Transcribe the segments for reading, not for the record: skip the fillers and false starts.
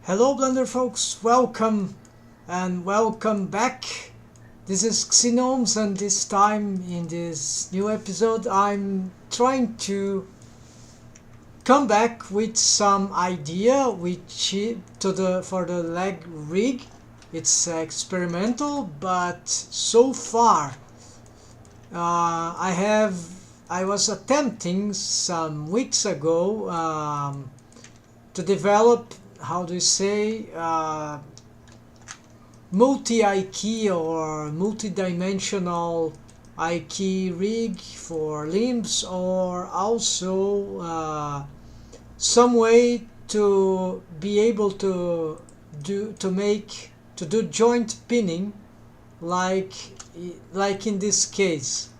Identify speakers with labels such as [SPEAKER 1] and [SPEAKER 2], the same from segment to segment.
[SPEAKER 1] Hello Blender folks, welcome and welcome back. This is Xenomes, and this time in this new episode I'm trying to come back with some idea for the leg rig. It's experimental, but so far I was attempting some weeks ago to develop, how do you say, multi-eye-key or multi-dimensional eye-key rig for limbs, or also some way to be able to do joint pinning, like in this case.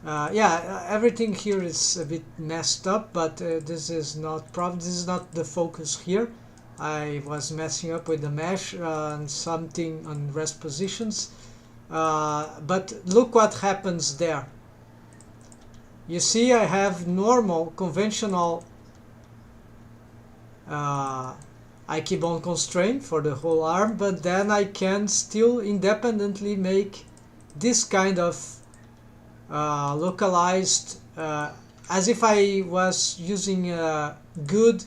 [SPEAKER 1] Everything here is a bit messed up, but this is not the focus here. I was messing up with the mesh and something on rest positions, but look what happens there. You see, I have normal conventional eye-key bone constraint for the whole arm, but then I can still independently make this kind of localized, as if I was using a good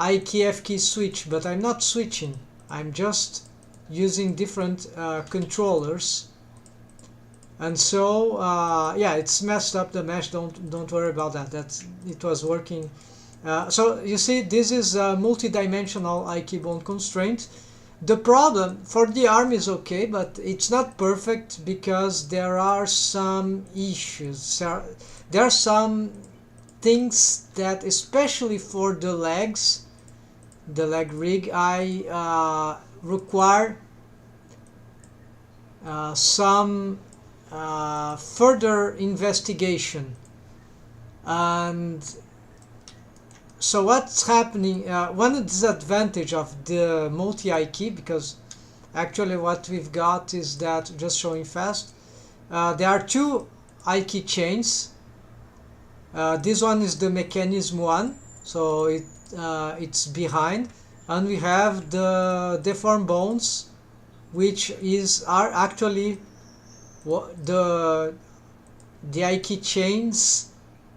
[SPEAKER 1] eye-key F-key switch, but I'm not switching. I'm just using different controllers, and so it's messed up the mesh. Don't worry about that. It was working. So you see, this is a multi-dimensional eye-key bone constraint. The problem for the arm is okay, but it's not perfect because there are some issues. There are some things that, especially for the legs, the leg rig, I require some further investigation. And so what's happening, one disadvantage of the multi-eye key, because actually what we've got is that, just showing fast, there are two eye key chains. This one is the mechanism one, so it's behind, and we have the deformed bones, which are actually the eye key chains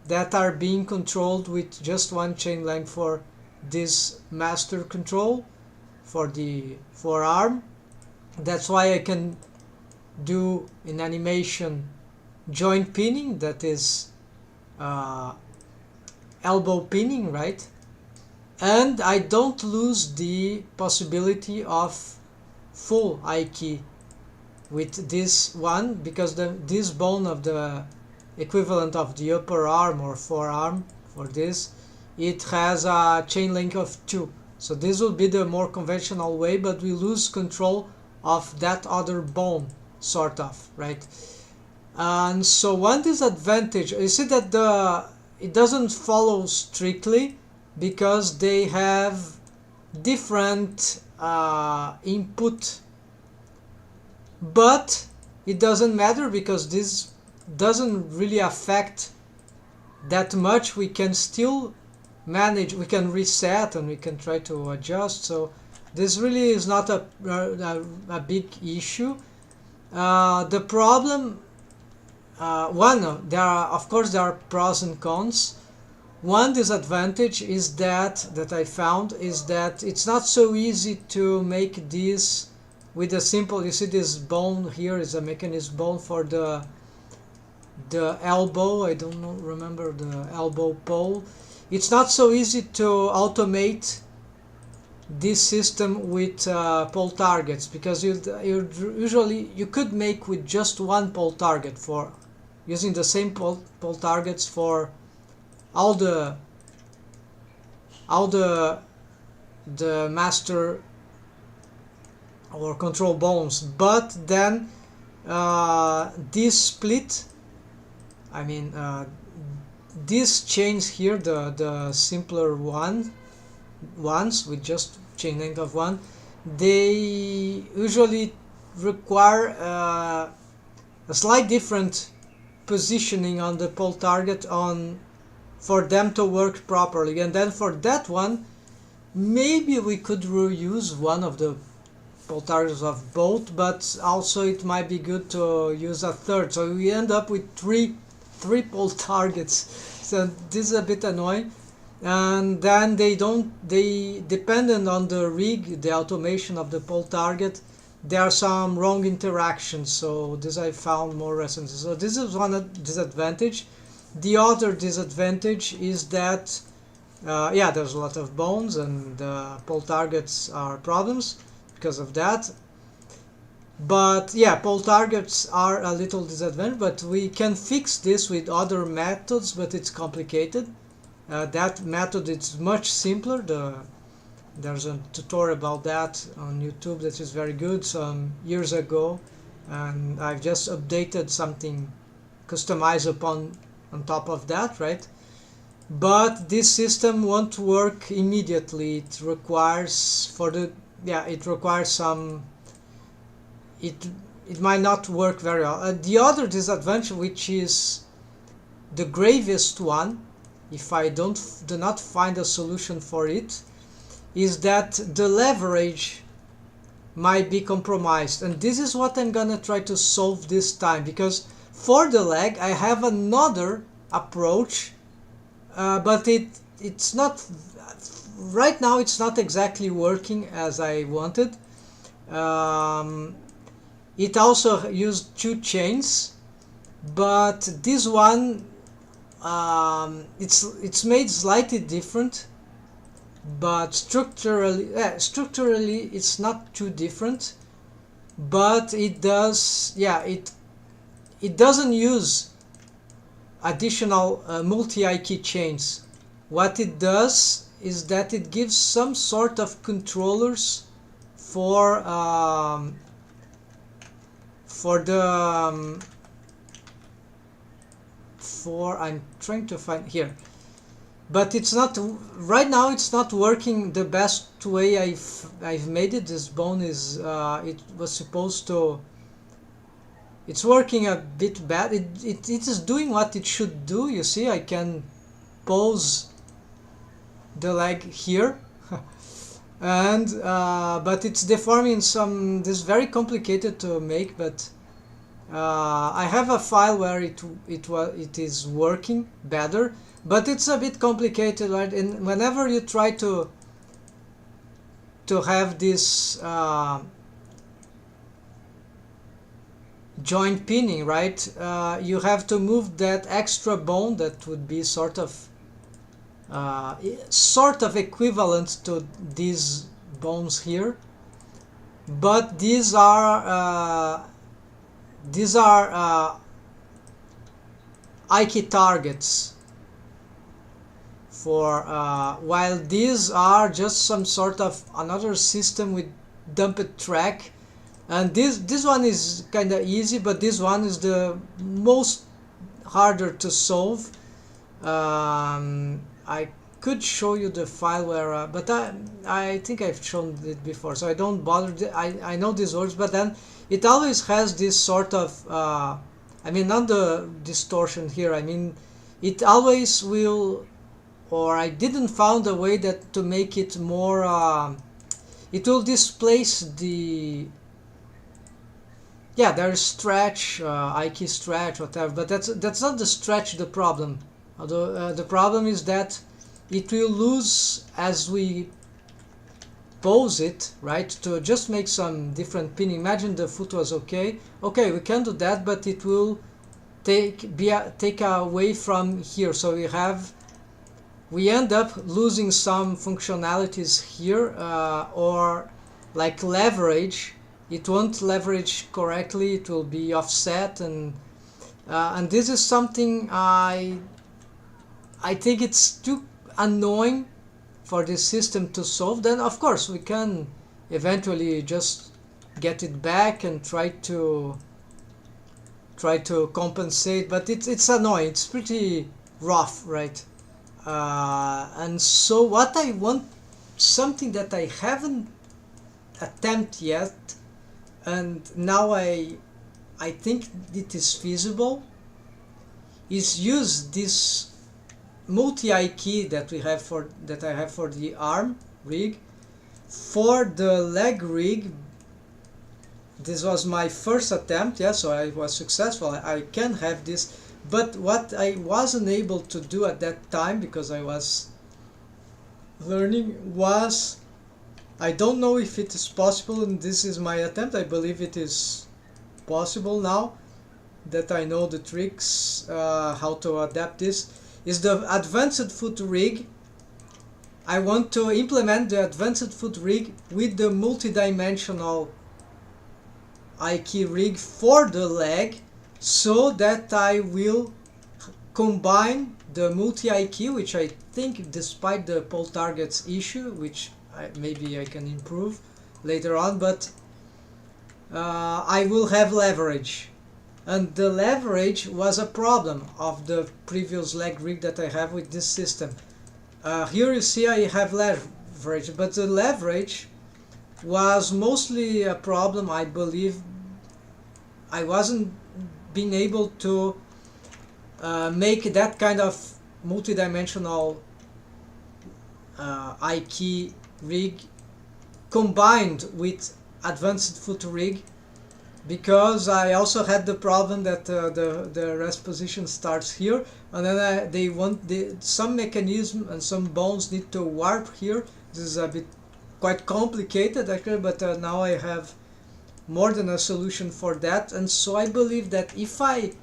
[SPEAKER 1] that are being controlled with just one chain length for this master control for the forearm. That's why I can do in animation joint pinning, that is elbow pinning, right? And I don't lose the possibility of full eye key with this one, because this bone of the equivalent of the upper arm or forearm for this, it has a chain length of 2. So this will be the more conventional way, but we lose control of that other bone, sort of, right? And so one disadvantage, you see that it doesn't follow strictly, because they have different input, but it doesn't matter because this doesn't really affect that much. We can still manage, we can reset, and we can try to adjust. So this really is not a big issue. The problem, of course there are pros and cons. One disadvantage is that I found is that it's not so easy to make this with a simple, you see this bone here is a mechanism bone for the elbow. I don't know, remember the elbow pole. It's not so easy to automate this system with pole targets, because usually you could make with just one pole target, for using the same pole targets for all the master or control bones. But then this split, I mean these chains here, the simpler ones with just chain length of 1, they usually require a slight different positioning on the pole target for them to work properly. And then for that one, maybe we could reuse one of the pole targets of both, but also it might be good to use a third. So we end up with three pole targets. So this is a bit annoying. And then they dependent on the rig, the automation of the pole target, there are some wrong interactions. So this I found more recently. So this is one disadvantage. The other disadvantage is that yeah, there's a lot of bones and pole targets are problems because of that. But yeah, pole targets are a little disadvantage, but we can fix this with other methods, but it's complicated. That method is much simpler. There's a tutorial about that on YouTube that is very good some years ago, and I've just updated something customized on top of that, right? But this system won't work immediately. It requires it requires some it might not work very well. The other disadvantage, which is the gravest one, if I do not find a solution for it, is that the leverage might be compromised. And this is what I'm gonna try to solve this time, because for the leg I have another approach, but it's not right now, it's not exactly working as I wanted. It also used 2 chains, but this one it's made slightly different, but structurally it's not too different. But it does, it doesn't use additional multi-key chains. What it does is that it gives some sort of controllers for I'm trying to find here, but it's not right now, it's not working the best way I've made it. This bone is it was supposed to, it's working a bit bad. It is doing what it should do. You see, I can pose the leg here and but it's deforming some, this is very complicated to make, but I have a file where it is working better, but it's a bit complicated, right? And whenever you try to have this joint pinning, right, you have to move that extra bone that would be sort of equivalent to these bones here, but these are Ike targets for while these are just some sort of another system with dumped track. And this one is kind of easy, but this one is the most harder to solve. I could show you the file where but I think I've shown it before, so I don't bother. I know these words, but then it always has this sort of I mean, not the distortion here, I mean it always will, or I didn't found a way that to make it more it will displace the, yeah, there's stretch, Ike stretch, whatever, but that's not the stretch the problem. Although the problem is that it will lose as we pose it, right, to just make some different pinning. Imagine the foot was okay, we can do that, but it will take away from here. So we end up losing some functionalities here, or like leverage. It won't leverage correctly, it will be offset, and this is something I think it's too annoying for this system to solve. Then of course we can eventually just get it back and try to compensate, but it's annoying, it's pretty rough, right? And so what I want, something that I haven't attempted yet, and now I think it is feasible, is use this multi-key that I have for the arm, rig. For the leg rig, this was my first attempt, yeah, so I was successful. I can have this, but what I wasn't able to do at that time, because I was learning, was, I don't know if it is possible, and this is my attempt. I believe it is possible now that I know the tricks, how to adapt this, is the advanced foot rig. I want to implement the advanced foot rig with the multidimensional IK rig for the leg, so that I will combine the multi-IQ, which I think, despite the pole targets issue, which maybe I can improve later on, but I will have leverage. And the leverage was a problem of the previous leg rig that I have with this system. Here you see I have leverage, but the leverage was mostly a problem, I believe. I wasn't being able to make that kind of multidimensional IK rig combined with advanced foot rig, because I also had the problem that the rest position starts here, and then they want some mechanism and some bones need to warp here. This is a bit quite complicated actually, but now I have more than a solution for that. And so I believe that if I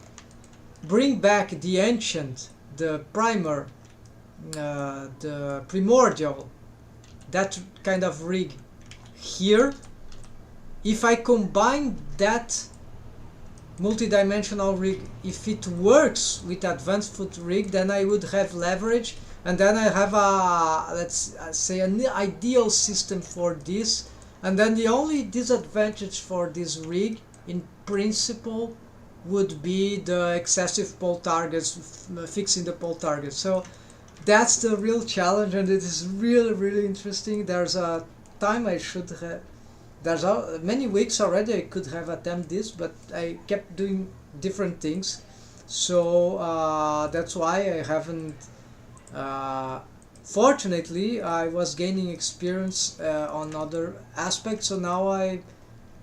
[SPEAKER 1] bring back the ancient, the primer, the primordial, that kind of rig here, if I combine that multidimensional rig, if it works with advanced foot rig, then I would have leverage, and then I have a, let's say, an ideal system for this. And then the only disadvantage for this rig in principle would be the excessive pole targets, fixing the pole targets. So that's the real challenge, and it is really interesting. There's a time I should have, there's many weeks already I could have attempted this, but I kept doing different things, so that's why I haven't. Fortunately, I was gaining experience on other aspects, so now I'm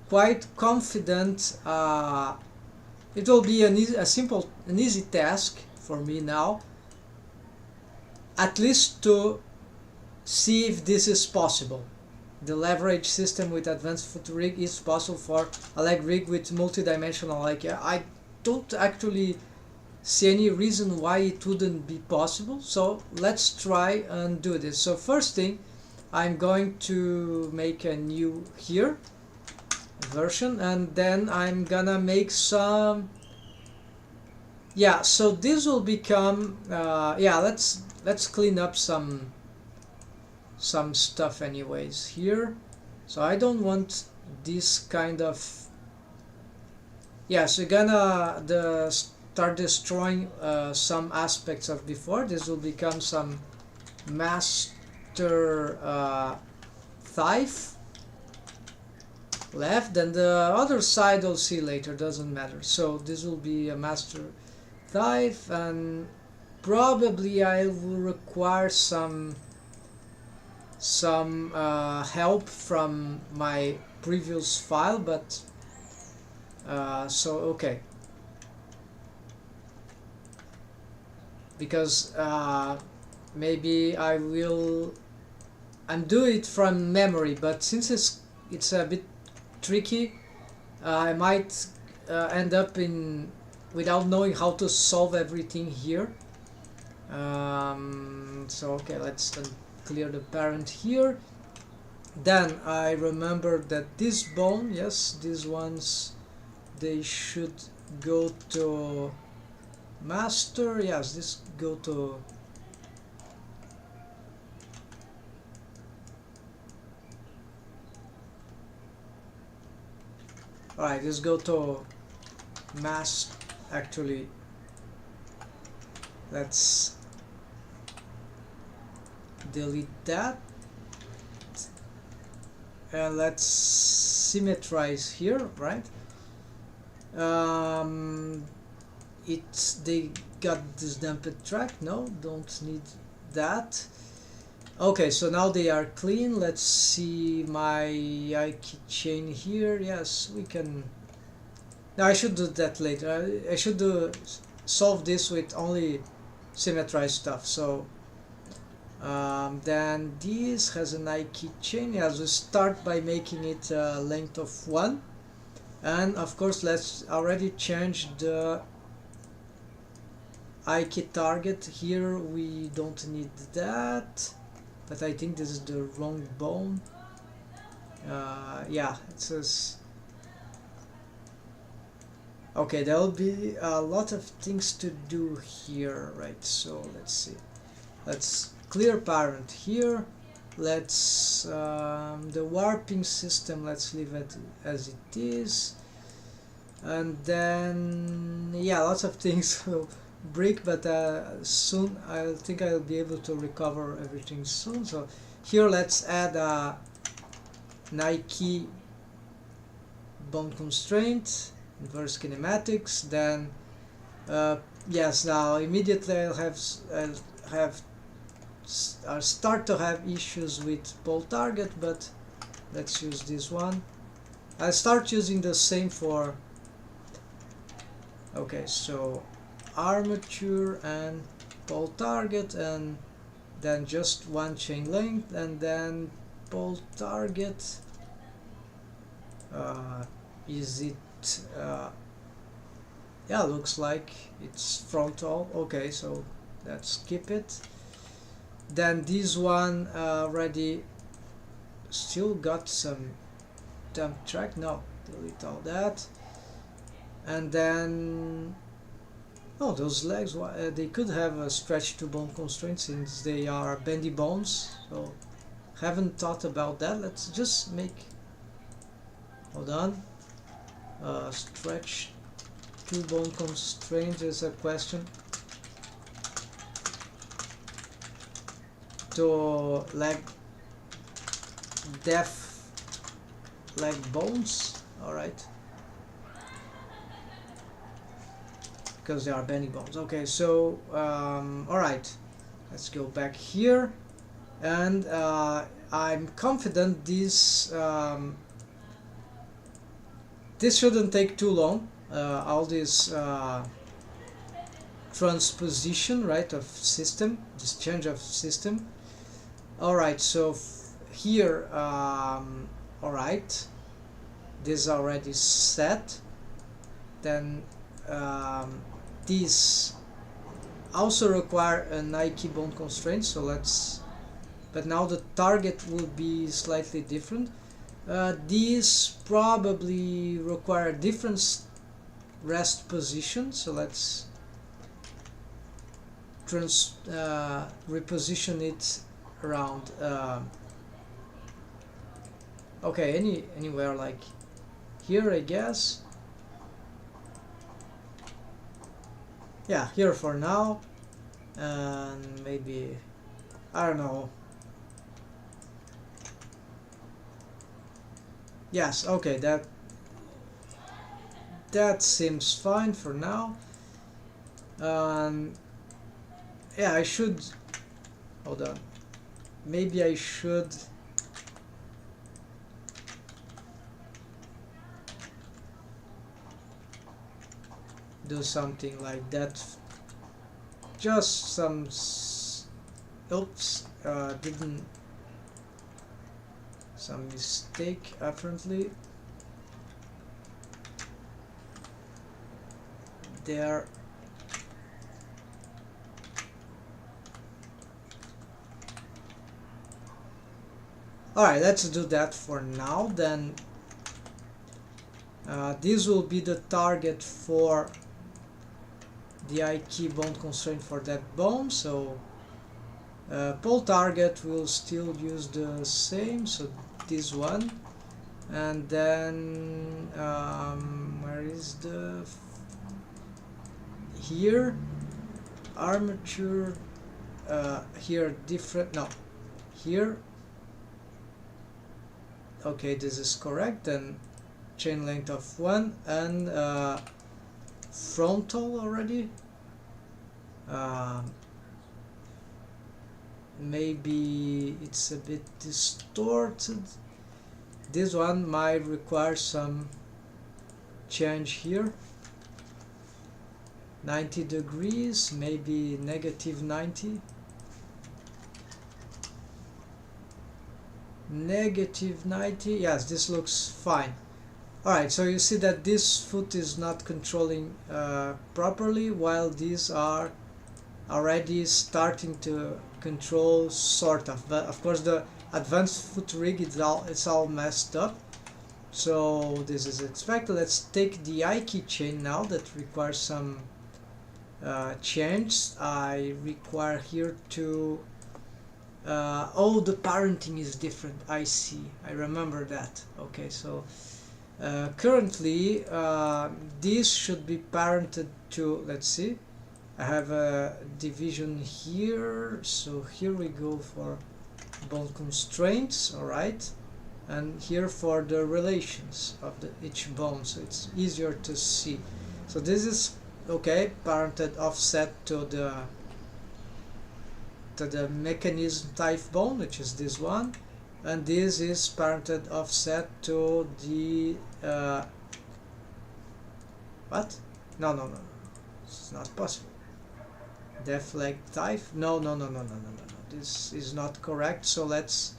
[SPEAKER 1] quite confident. It will be an easy task for me now, at least to see if this is possible. The leverage system with advanced foot rig is possible for a leg rig with multidimensional. Like, I don't actually see any reason why it wouldn't be possible. So let's try and do this. So first thing, I'm going to make a new here version, and then I'm gonna make some, yeah, so this will become yeah, let's clean up some stuff anyways here. So I don't want this kind of, yeah, so you're gonna start destroying some aspects of before. This will become some master thigh left, and the other side we'll see later, doesn't matter. So this will be a master thigh, and probably I will require some help from my previous file, but so okay, because maybe I'm doing it from memory, but since it's a bit tricky, I might end up without knowing how to solve everything here. So okay, let's clear the parent here. Then I remember that this bone, yes, these ones, they should go to master. Yes, this go to alright, this go to mass. Actually, let's delete that, and let's symmetrize here, right? They got this damped track. No, don't need that. Okay, so now they are clean. Let's see my key chain here. Yes, we can. Now I should do that later. I should solve this with only symmetrized stuff. So then this has an key chain. Yes, we start by making it a length of 1. And of course, let's already change the key target. Here we don't need that. But I think this is the wrong bone. Yeah, it says. Okay, there will be a lot of things to do here, right? So let's see. Let's clear parent here. Let's the warping system. Let's leave it as it is. And then yeah, lots of things will break, but soon I think I'll be able to recover everything soon. So here let's add a Nike bone constraint, inverse kinematics. Then yes, now immediately I'll start to have issues with pole target, but let's use this one. I'll start using the same for. Okay, so armature and pole target, and then just one chain length, and then pole target. Is it yeah, looks like it's frontal. Okay, so let's skip it. Then this one already still got some dump track. No, delete all that. And then oh, those legs, they could have a stretch to bone constraint since they are bendy bones. So haven't thought about that. Let's just make, hold on, stretch to bone constraint is a question. To leg deaf leg bones, alright, because they are bendy bones. Okay, so alright, let's go back here, and I'm confident this this shouldn't take too long. All this transposition, right, of system, this change of system. Alright, so here, alright, this is already set. Then these also require a Nike bone constraint, so let's, but now the target will be slightly different. These probably require different rest position, so let's reposition it around okay, anywhere like here, I guess. Yeah, here for now, and maybe, I don't know. Yes, okay, that seems fine for now. Yeah, I should, hold on, maybe I should do something like that. Just some oops, didn't, some mistake apparently there. Alright, let's do that for now. Then this will be the target for the IK bone constraint for that bone. So pole target will still use the same, so this one. And then where is the here armature, here different, no, here. Okay, this is correct. Then chain length of 1 and frontal already. maybe it's a bit distorted. This one might require some change here. 90 degrees, maybe negative 90. Negative 90, yes, this looks fine. Alright, so you see that this foot is not controlling properly, while these are already starting to control, sort of. But of course the advanced foot rig, it's all messed up. So this is expected. Let's take the I keychain now that requires some change. I require here to oh, the parenting is different. I see, I remember that. Okay, so currently this should be parented to, let's see, I have a division here, so here we go for bone constraints, alright, and here for the relations of each bone, so it's easier to see. So this is okay, parented offset to the mechanism type bone, which is this one, and this is parented offset to the what? No, it's not possible. Def leg type, no, this is not correct. So let's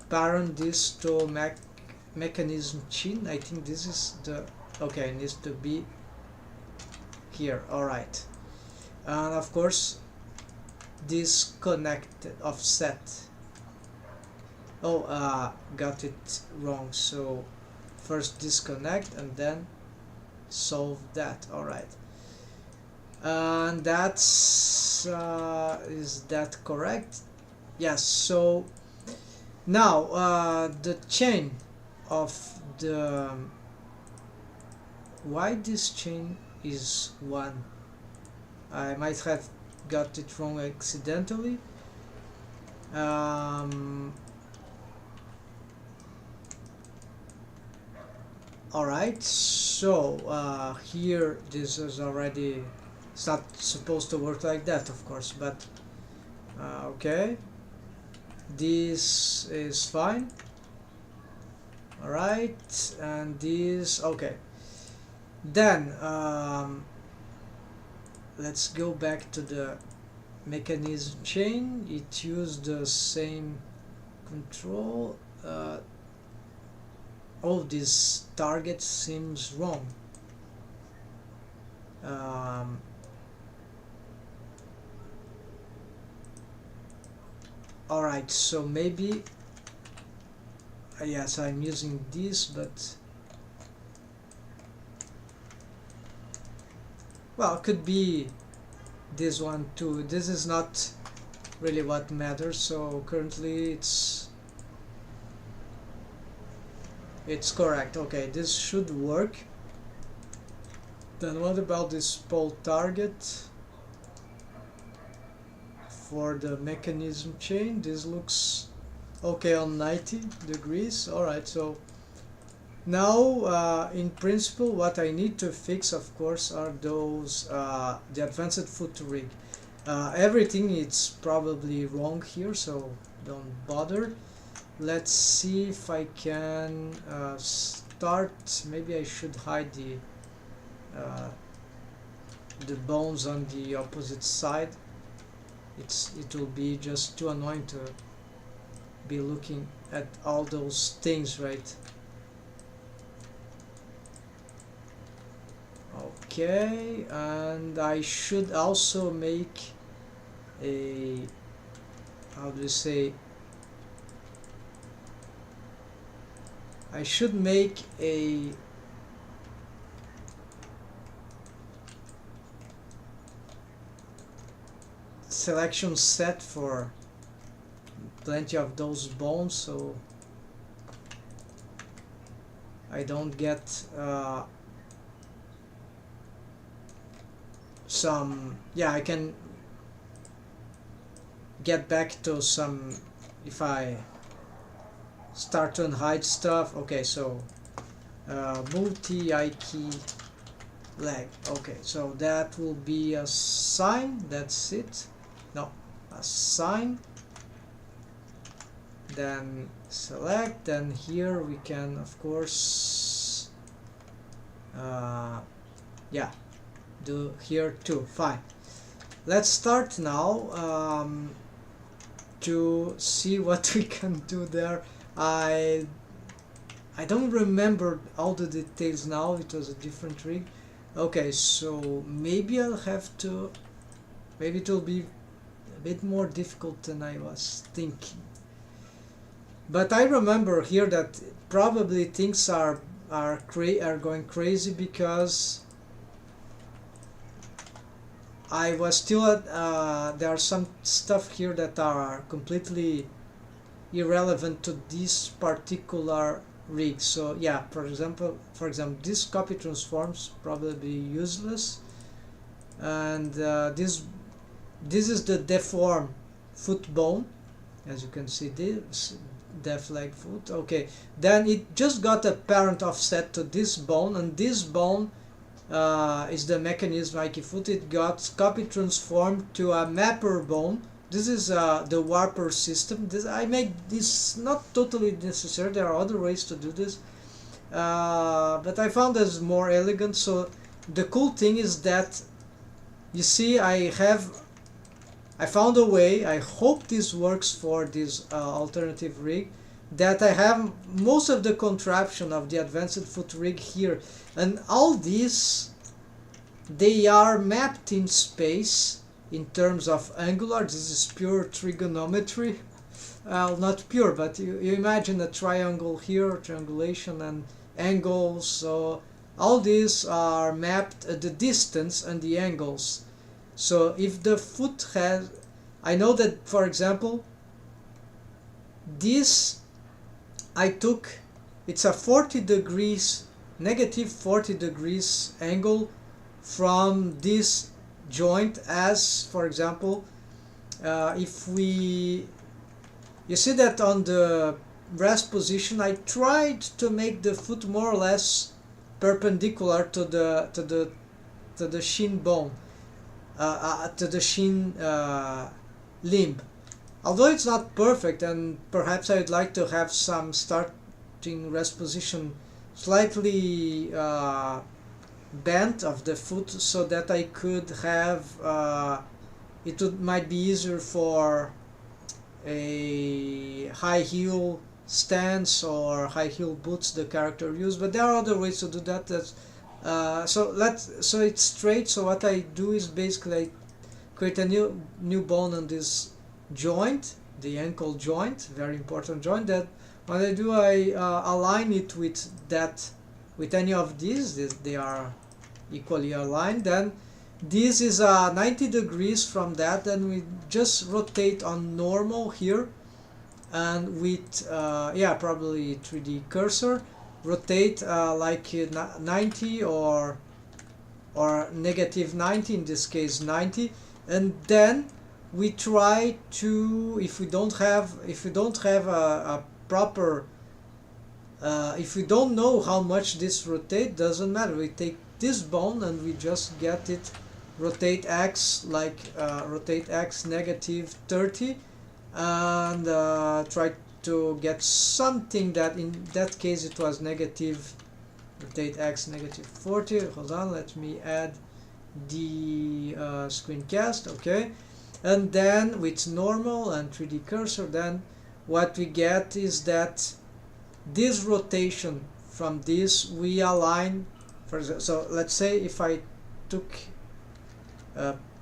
[SPEAKER 1] parent this to mechanism chin. I think this is the, okay, it needs to be here. Alright, and of course disconnected offset. Oh, got it wrong. So first disconnect and then solve that. Alright, and that's is that correct? Yes. So now the chain of the, why this chain is 1, I might have got it wrong accidentally. Alright, so here this is already, it's not supposed to work like that, of course, but okay, this is fine. Alright, and this, okay, then let's go back to the mechanism chain. It used the same control. Oh, this target seems wrong. Alright, so maybe yes, I'm using this, but well, it could be this one too. This is not really what matters. So currently it's correct. Okay, this should work. Then what about this pole target for the mechanism chain? This looks okay on 90 degrees. Alright, so now in principle what I need to fix, of course, are those the advanced foot rig. Everything is probably wrong here, so don't bother. Let's see if I can start. Maybe I should hide the bones on the opposite side. It will be just too annoying to be looking at all those things, right? Okay, and I should also make a, how do you say, I should make a selection set for plenty of those bones, so I don't get some, yeah, I can get back to some if I start to unhide stuff. Okay, so multi-I key leg. Okay, so that will be a sign. That's it. No, a sign. then select, then here we can of course yeah, do here too. Fine, let's start now to see what we can do there. I don't remember all the details now, it was a different rig. Okay, so maybe I'll have to, maybe it will be a bit more difficult than I was thinking. But I remember here that probably things are going crazy because I was still at, there are some stuff here that are completely irrelevant to this particular rig. So yeah, for example, this copy transforms probably useless, and this is the deform foot bone, as you can see, this def leg foot. Okay, then it just got a parent offset to this bone, and this bone is the mechanism Wikifoot. It got copy transformed to a mapper bone. This is the warper system. I make this not totally necessary, there are other ways to do this, but I found this more elegant. So the cool thing is that, you see, I found a way, I hope this works for this alternative rig, that I have most of the contraption of the advanced foot rig here, and all these, they are mapped in space in terms of angular. This is pure trigonometry. Not pure, but you imagine a triangle here, triangulation and angles. So all these are mapped at the distance and the angles. So if the foot has, I know that, for example, this I took, it's a 40 degrees, negative 40 degrees angle from this joint, as for example, if we, you see that on the rest position I tried to make the foot more or less perpendicular to the shin bone, to the shin limb. Although it's not perfect, and perhaps I would like to have some starting rest position slightly bent of the foot, so that I could have might be easier for a high heel stance or high heel boots the character use, but there are other ways to do that. So it's straight. So what I do is basically I create a new bone on this joint, the ankle joint, very important joint. That what I do, I align it with that, with any of these. They are equally aligned. Then this is 90 degrees from that. Then we just rotate on normal here, and with yeah, probably 3D cursor, rotate like 90 or negative 90, in this case 90, and then we try to, if we don't have a proper, if we don't know how much this rotate, doesn't matter, we take this bone and we just get it rotate x, like rotate x negative 30, and try to get something that, in that case it was negative, rotate x negative 40. Hold on, let me add the screencast. Okay, and then with normal and 3D cursor, then what we get is that this rotation from this we align. So let's say if I took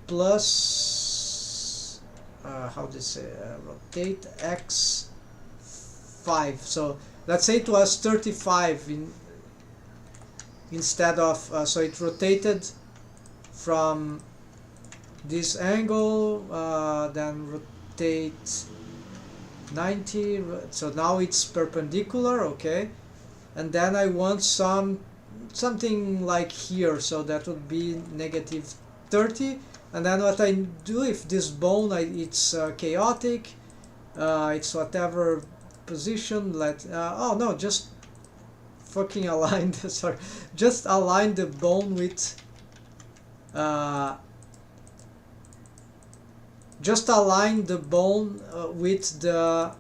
[SPEAKER 1] plus how do you say, rotate x 5, so let's say it was 35 instead of so it rotated from this angle, then rotate 90, so now it's perpendicular. Okay, and then I want something like here, so that would be negative 30. And then what I do, if this bone it's chaotic, it's whatever position, oh no, just fucking aligned sorry, just align the bone with just align the bone with the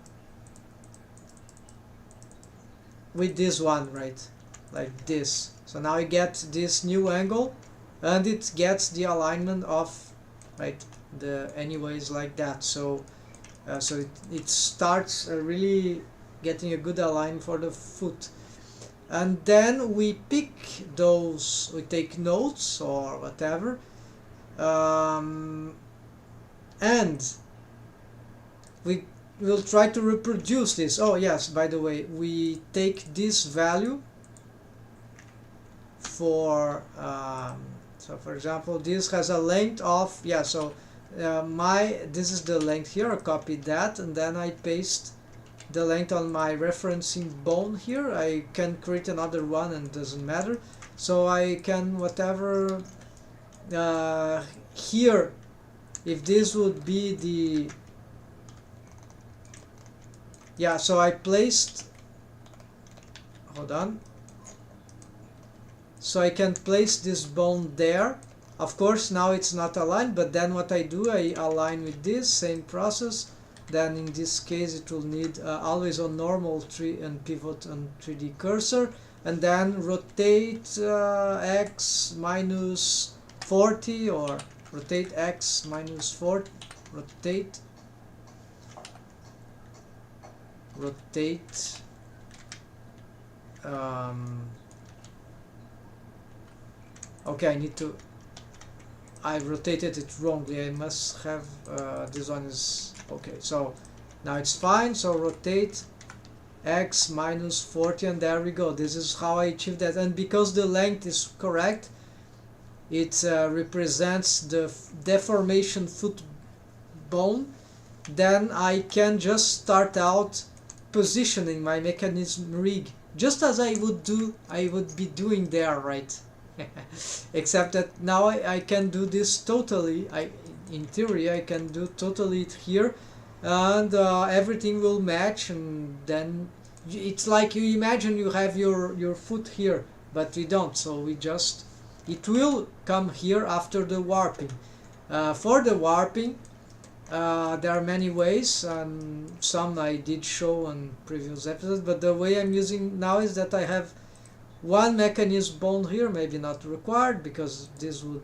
[SPEAKER 1] with this one, right? Like this. So now I get this new angle, and it gets the alignment of, right, the anyways like that. So it starts really getting a good align for the foot. And then we pick those, we take notes or whatever, and we will try to reproduce this. Oh yes, by the way, we take this value for so for example this has a length of, yeah, so this is the length here. I copy that and then I paste the length on my referencing bone here. I can create another one and doesn't matter. So I can whatever here, if this would be the, yeah, so I placed, hold on, so I can place this bone there. Of course now it's not aligned, but then what I do, I align with this same process. Then in this case it will need always on normal tree and pivot on 3D cursor, and then rotate x minus 40, or rotate x minus 40, rotate okay, I rotated it wrongly. I must have this one is okay, so now it's fine. So rotate x minus 40, and there we go. This is how I achieve that. And because the length is correct, it represents the deformation foot bone, then I can just start out positioning my mechanism rig just as I would be doing there, right? Except that now I can do this totally. In theory I can do totally it here, and everything will match. And then it's like you imagine you have your foot here, but we don't. So we just, it will come here after the warping. For the warping, there are many ways, and some I did show on previous episodes, but the way I'm using now is that I have one mechanism bone here, maybe not required because this would,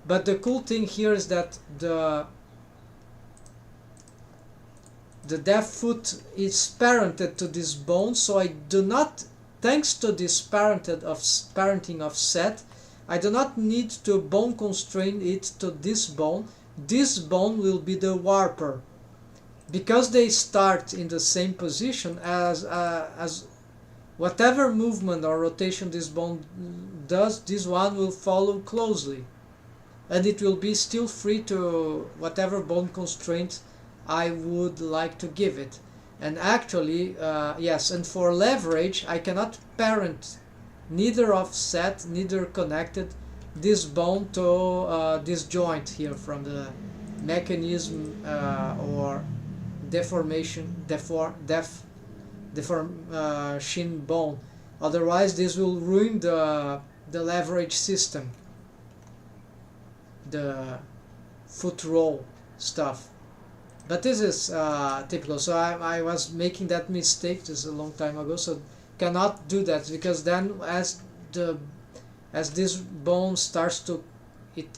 [SPEAKER 1] but the cool thing here is that the deaf foot is parented to this bone, so I do not, thanks to this parenting of set, I do not need to bone constrain it to this bone. This bone will be the warper. Because they start in the same position, as whatever movement or rotation this bone does, this one will follow closely. And it will be still free to whatever bone constraint I would like to give it. And actually, yes, and for leverage, I cannot parent neither offset, neither connected this bone to this joint here from the mechanism or deformation, shin bone. Otherwise, this will ruin the leverage system, the foot roll stuff. But this is typical. So I was making that mistake just a long time ago. So cannot do that, because then as this bone starts to it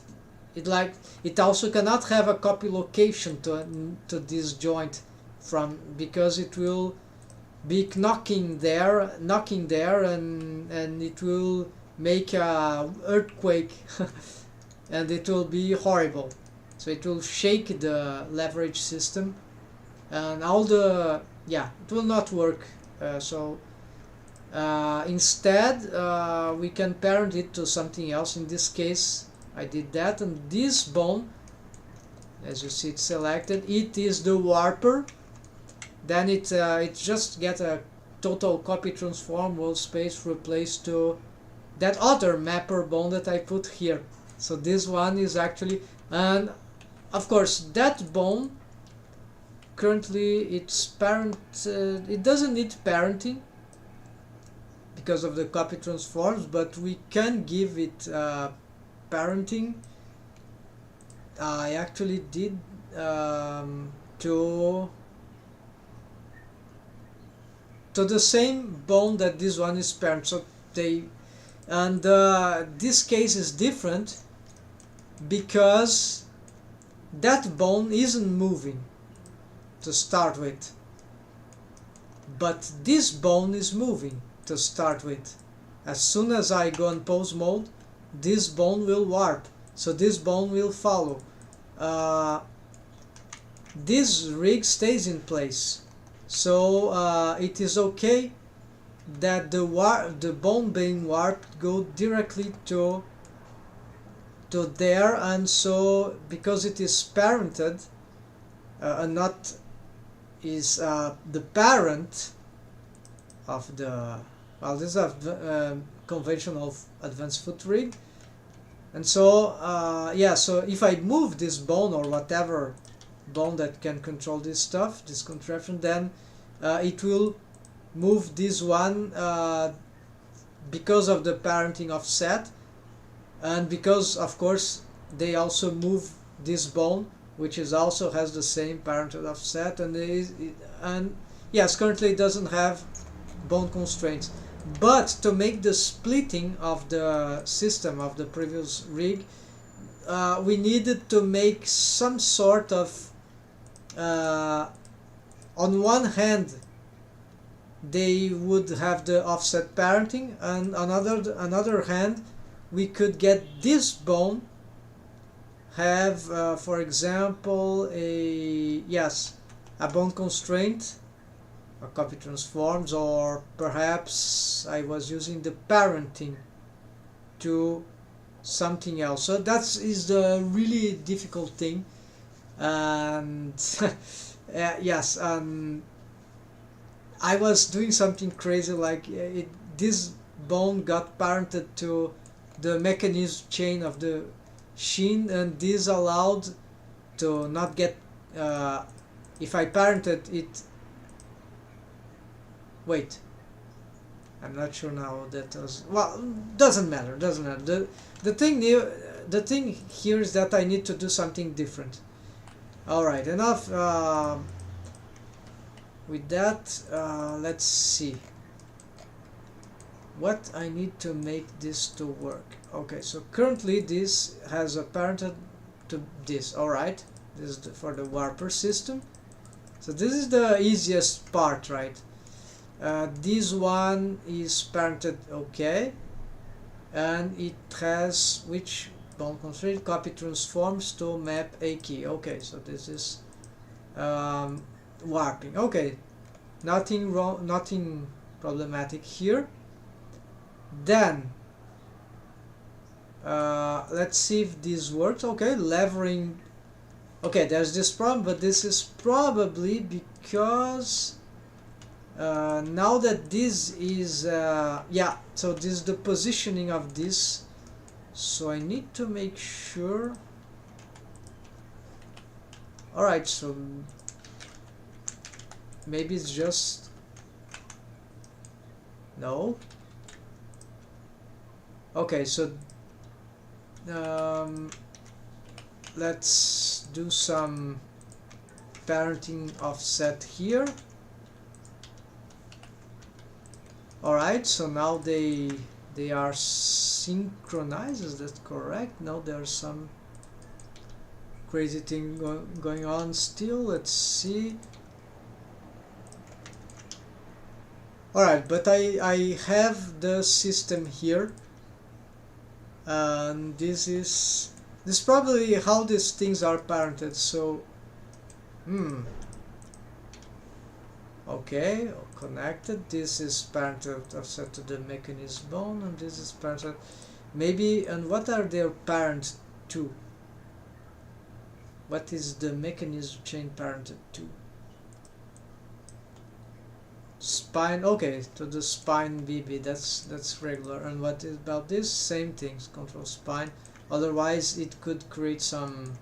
[SPEAKER 1] also cannot have a copy location to this joint from, because it will be knocking there, and it will make a earthquake and it will be horrible. So it will shake the leverage system and all the, yeah, it will not work. Instead we can parent it to something else. In this case I did that, and this bone, as you see, it's selected, it is the warper. Then it just get a total copy transform wall space replaced to that other mapper bone that I put here. So this one is actually, and of course that bone currently it's parent, it doesn't need parenting because of the copy transforms, but we can give it parenting. I actually did to to the same bone that this one is parent. So they, and this case is different because that bone isn't moving to start with, but this bone is moving to start with. As soon as I go on pose mode, this bone will warp, so this bone will follow. This rig stays in place, so it is okay that the bone being warped go directly to there, and so because it is parented and not is the parent of the, well, this is a conventional advanced foot rig, and so yeah, so if I move this bone or whatever bone that can control this stuff, this contraption, then it will move this one because of the parenting offset, and because of course they also move this bone, which is also has the same parented offset, and yes, currently it doesn't have bone constraints. But to make the splitting of the system of the previous rig, we needed to make some sort of on one hand they would have the offset parenting, and on another hand we could get this bone have for example a bone constraint, a copy transforms, or perhaps I was using the parenting to something else. So that is the really difficult thing, and yes, I was doing something crazy like this bone got parented to the mechanism chain of the shin, and this allowed to not get if I parented it, wait, I'm not sure now, that was, well, doesn't matter. The thing here is that I need to do something different. Alright, enough with that. Let's see what I need to make this to work. Okay, so currently this has a parented to this. Alright, this is for the warper system. So this is the easiest part, right? This one is parented, okay, and it has which bone constraint? Copy transforms to map a key. Okay, so this is warping. Okay, nothing wrong, nothing problematic here. Then let's see if this works. Okay, levering. Okay, there's this problem, but this is probably because now that this is yeah, so this is the positioning of this, so I need to make sure. Alright, so maybe it's just no. Okay, so let's do some parenting offset here. Alright, so now they are synchronized, is that correct? No, there's some crazy thing going on still. Let's see. Alright, but I have the system here, and this is probably how these things are parented. So okay, connected. This is parented offset to the mechanism bone, and this is parented maybe. And what are their parents to? What is the mechanism chain parented to? Spine. Okay, to the spine BB. That's regular. And what is about this? Same things. Control spine. Otherwise, it could create some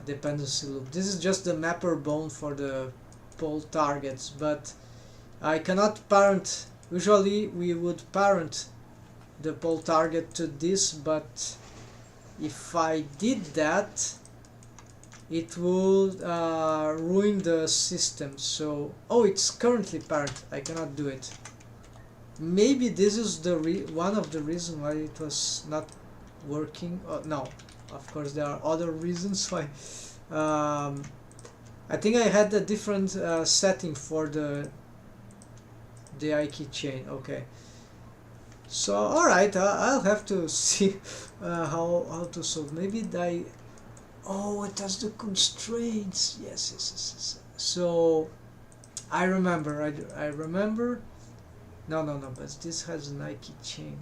[SPEAKER 1] dependency loop. This is just the mapper bone for the pole targets, but I cannot parent. Usually we would parent the pole target to this, but if I did that, it will ruin the system. So, oh, it's currently parent. I cannot do it. Maybe this is the one of the reasons why it was not working. No, of course there are other reasons why. I think I had a different setting for the keychain. Okay. So alright, I'll have to see how to solve. Maybe oh, it has the constraints. Yes. So I remember. I remember. No. But this has an Nike chain.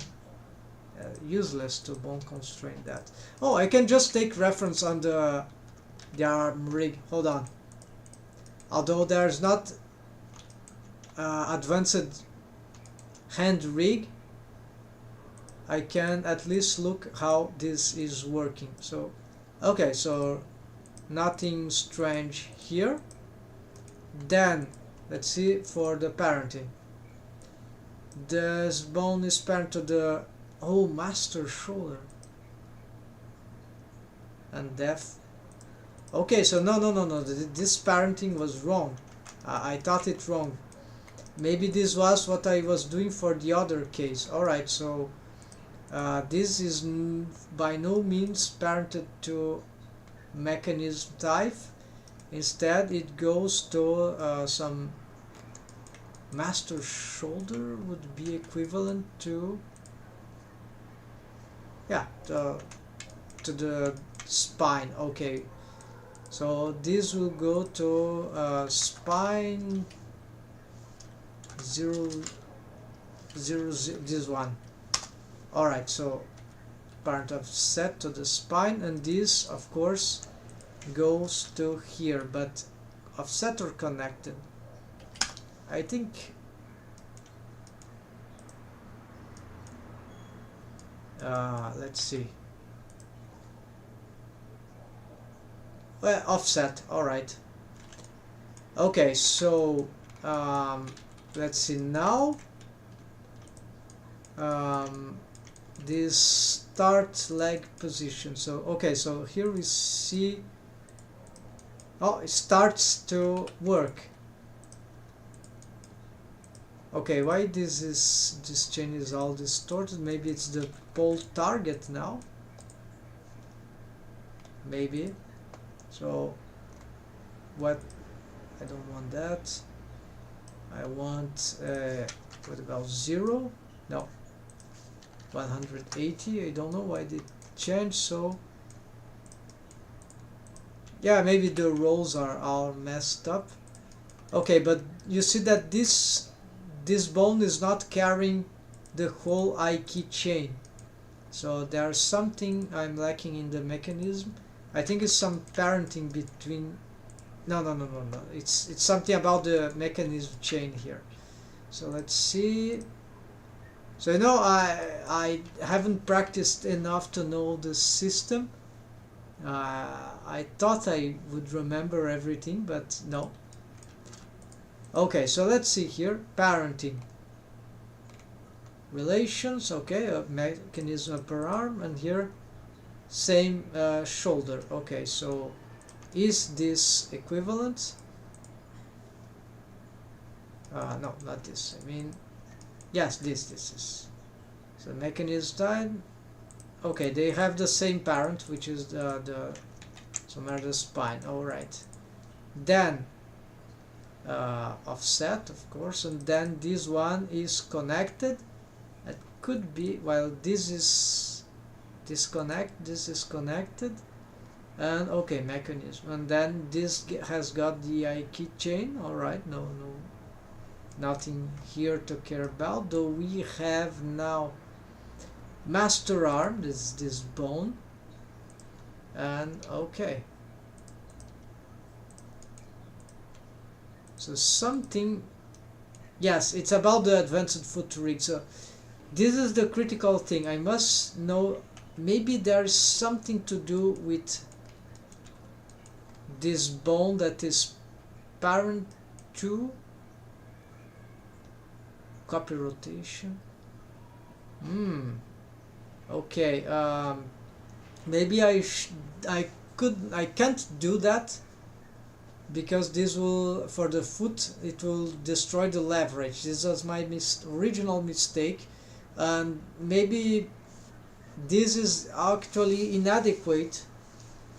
[SPEAKER 1] Useless to bone constrain that. Oh, I can just take reference on the arm rig. Hold on. Although there's not advanced hand rig, I can at least look how this is working. So, okay, so nothing strange here. Then let's see for the parenting. This bone is parent to the master shoulder and depth. Okay, so no. This parenting was wrong. I thought it wrong. Maybe this was what I was doing for the other case. Alright, so this is by no means parented to mechanism type. Instead, it goes to some master shoulder would be equivalent to to the spine. Okay, so this will go to spine 0, 0, 0, this one. Alright, so parent offset to the spine, and this of course goes to here, but offset or connected? I think let's see. Well, offset. Alright. Okay, so let's see now. This start leg position. So okay, so here we see. Oh, it starts to work. Okay, why this chain is all distorted? Maybe it's the pole target now. Maybe. So what? I don't want that. I want what about 0? No. 180. I don't know why they changed. So yeah, maybe the rows are all messed up. Okay, but you see that this bone is not carrying the whole I key chain. So there's something I'm lacking in the mechanism. I think it's some parenting between. No. It's something about the mechanism chain here. So let's see. So you know, I haven't practiced enough to know the system. I thought I would remember everything, but no. Okay, so let's see here. Parenting. Relations, okay, a mechanism per arm, and here same shoulder. Okay, so is this equivalent? No, not this. I mean, yes, this is. So mechanism type. Okay, they have the same parent, which is the spine. All right. Then offset, of course, and then this one is connected. It could be, while this is disconnect, this is connected, and okay, mechanism, and then this has got the I key chain. All right, no, nothing here to care about. Though we have now master arm, this bone, and okay. So something, yes, it's about the advanced foot rig. So this is the critical thing. I must know, maybe there is something to do with this bone that is parent to copy rotation. Okay, maybe I I can't do that because this will, for the foot, it will destroy the leverage. This was my original mistake, and maybe this is actually inadequate.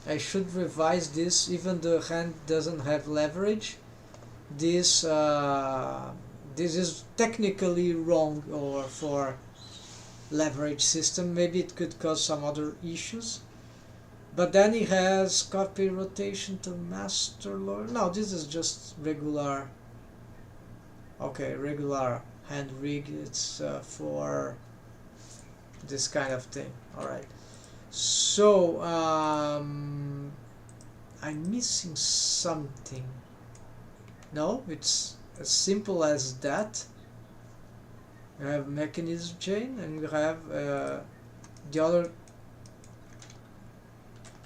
[SPEAKER 1] I should revise this. Even the hand doesn't have leverage. This is technically wrong, or for leverage system. Maybe it could cause some other issues. But then he has copy rotation to master lower. No, this is just regular. Okay, regular hand rig. It's for this kind of thing. Alright. So, I'm missing something. No, it's as simple as that. You have mechanism chain, and you have the other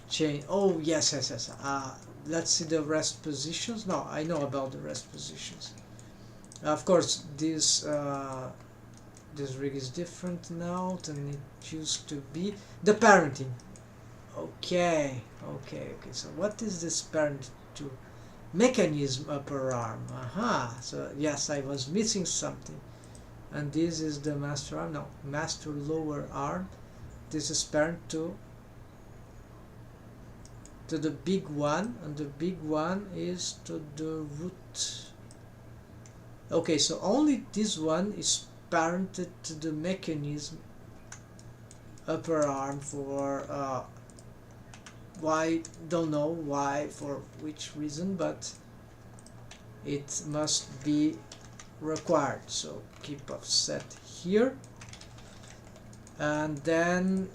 [SPEAKER 1] chain. Oh, yes. Let's see the rest positions. No, I know about the rest positions. Of course, this rig is different now than it used to be. The parenting. Okay. So what is this parent to? Mechanism upper arm. Aha. So yes, I was missing something. And this is the master arm. No, master lower arm. This is parent to the big one, and the big one is to the root. Okay, so only this one is parented to the mechanism upper arm for why, don't know why, for which reason, but it must be required. So keep offset here, and then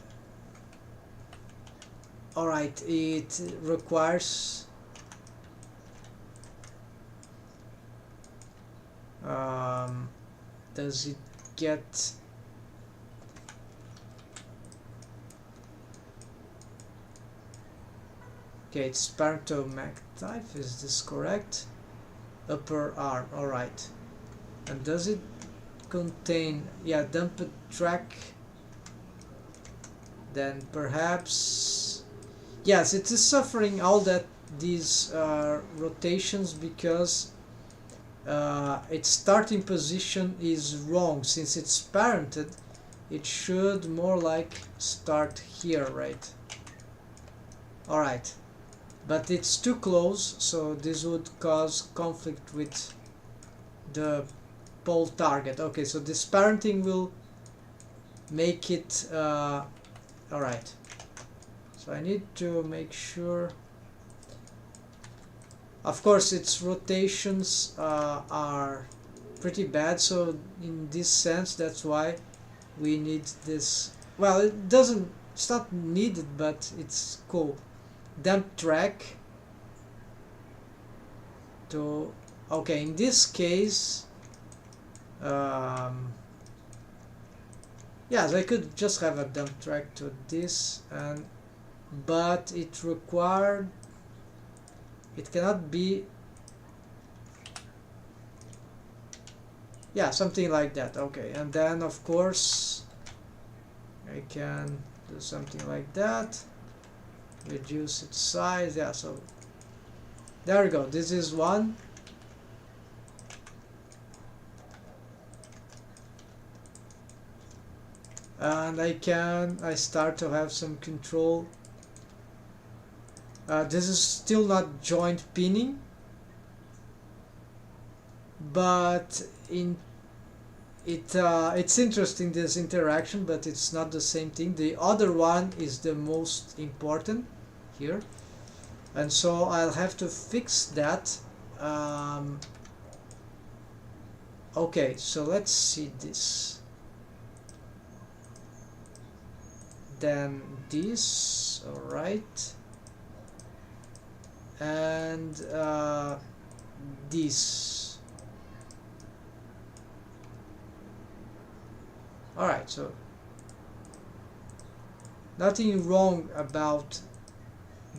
[SPEAKER 1] alright, it requires does it get okay, it's parent to Mac type, is this correct? Upper arm, alright. And does it contain, yeah, dump track? Then perhaps, yes, it is suffering all that these rotations because its starting position is wrong. Since it's parented, it should more like start here, right? Alright, but it's too close, so this would cause conflict with the pole target. Okay, so this parenting will make it alright. So I need to make sure, of course its rotations are pretty bad, so in this sense that's why we need this. Well, it's not needed, but it's cool. Dump track to, okay, in this case yes, I could just have a dump track to this, and but it required, it cannot be, yeah, something like that. Okay, and then of course I can do something like that, reduce its size. Yeah, so there we go. This is one. And I start to have some control. This is still not joint pinning, but it's interesting, this interaction, but it's not the same thing. The other one is the most important here, and so I'll have to fix that. Okay, so let's see this. Then this, alright, and this. Alright, so nothing wrong about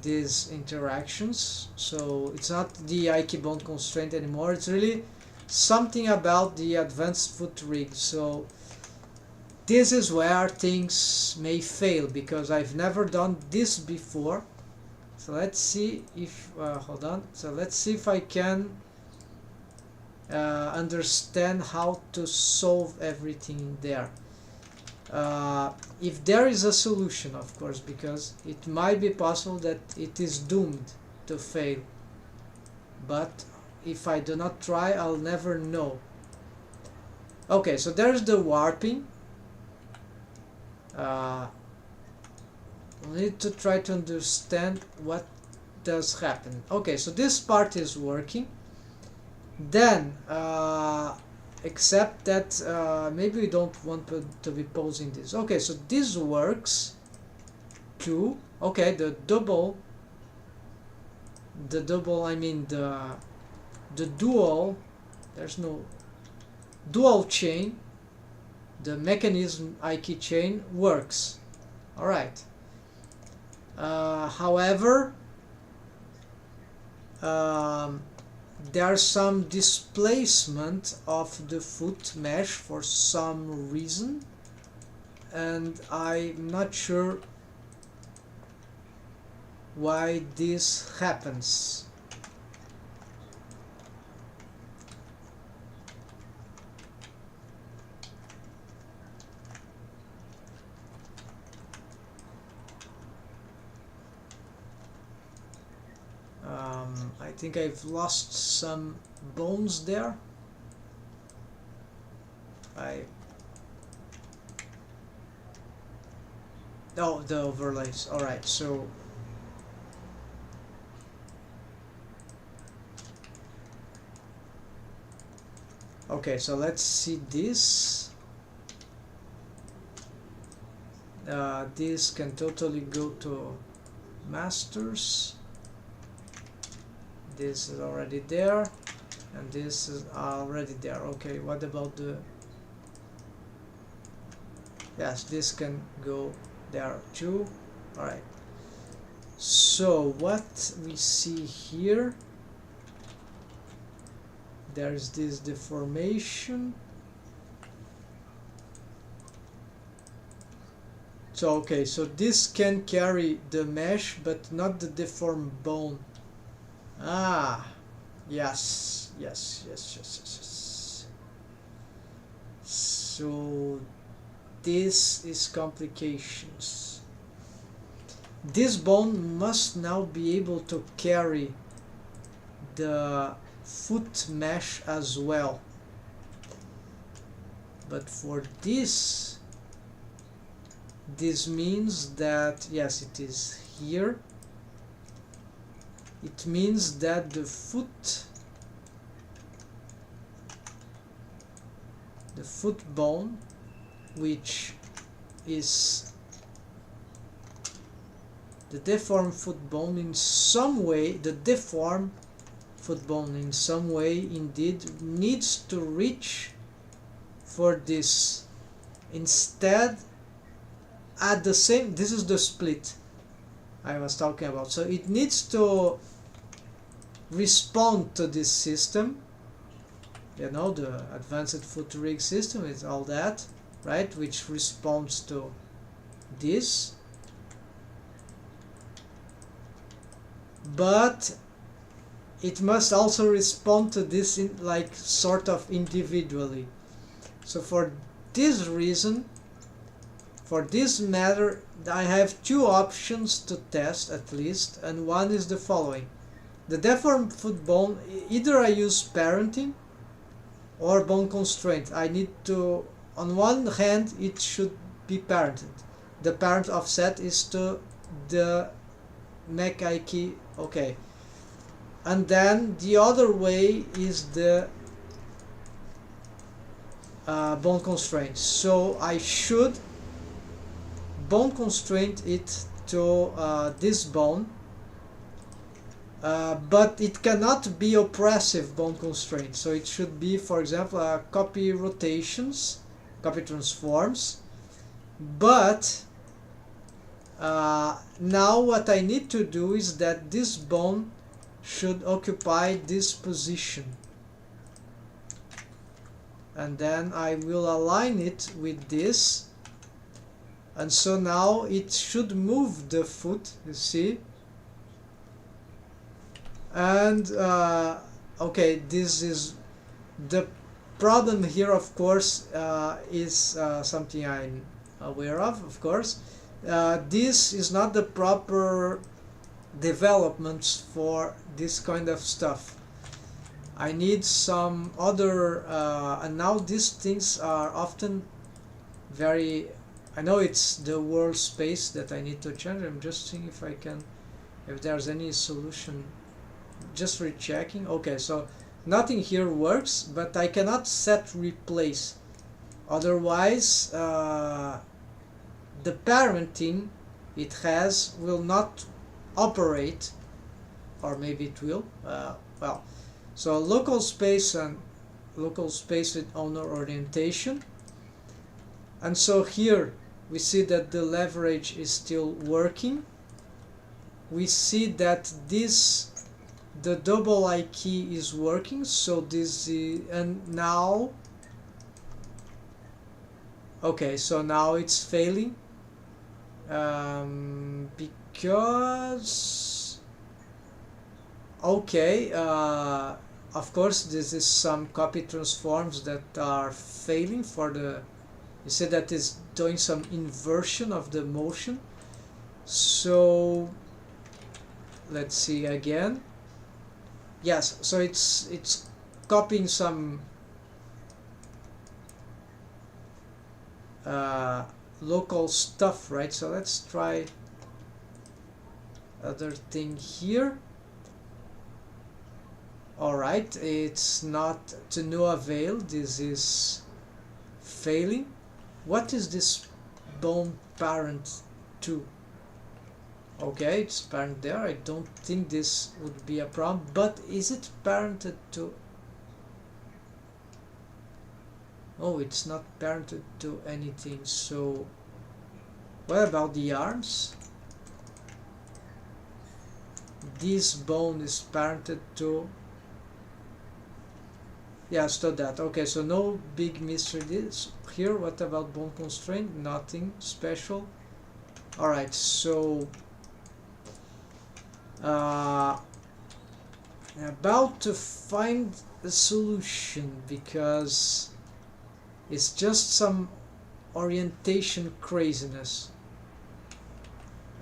[SPEAKER 1] these interactions, so it's not the Aikibon constraint anymore, it's really something about the advanced foot rig. So this is where things may fail, because I've never done this before, So let's see if hold on. So let's see if I can understand how to solve everything there. If there is a solution, of course, because it might be possible that it is doomed to fail. But if I do not try, I'll never know. Okay, so there's the warping. We need to try to understand what does happen. Okay, so this part is working. Then, except that maybe we don't want to be posing this. Okay, so this works too. Okay, the double, I mean the dual, there's no dual chain, the mechanism IK chain works. All right. However, there's some displacement of the foot mesh for some reason, and I'm not sure why this happens. I think I've lost some bones there. Oh, the overlays. All right, so okay, so let's see this. This can totally go to masters. This is already there, and this is already there. Okay, what about the... Yes, this can go there too. All right, so what we see here, there's this deformation. So okay, so this can carry the mesh but not the deformed bone. Ah, yes. So this is complications. This bone must now be able to carry the foot mesh as well. But for this means that, yes, it is here. It means that the foot bone, which is the deformed foot bone in some way, indeed needs to reach for this. Instead, at the same, this is the split I was talking about. So it needs to respond to this system. You know, the advanced foot rig system is all that, right? Which responds to this. But it must also respond to this in, like, sort of individually. So for this reason, for this matter, I have two options to test at least, and one is the following. The deformed foot bone, either I use parenting or bone constraint. I need to, on one hand, it should be parented. The parent offset is to the mech IK, okay. And then the other way is the bone constraint. So I should bone constraint it to this bone, but it cannot be oppressive bone constraint. So it should be, for example, copy rotations, copy transforms. But now what I need to do is that this bone should occupy this position, and then I will align it with this, and so now it should move the foot, you see, And okay, this is the problem here, of course, is something I'm aware of course. This is not the proper developments for this kind of stuff. I need some other and now these things are often very, I know it's the world space that I need to change. I'm just seeing if I can, if there's any solution, just rechecking. Okay, so nothing here works, but I cannot set replace, otherwise the parenting it has will not operate, or maybe it will, well, so local space and local space with owner orientation. And so here we see that the leverage is still working. We see that this, the double I key is working, so this is, and now, okay, so now it's failing because, okay, of course this is some copy transforms that are failing for the, you see that is doing some inversion of the motion. So let's see again. Yes, so it's copying some local stuff, right? So let's try other thing here. Alright, it's not to no avail, this is failing. What is this bone parent to? Okay, it's parent there. I don't think this would be a problem, but is it parented to? Oh, it's not parented to anything. So what about the arms? This bone is parented to, yes, to that. Okay, so no big mystery this here. What about bone constraint? Nothing special. Alright, so about to find a solution, because it's just some orientation craziness.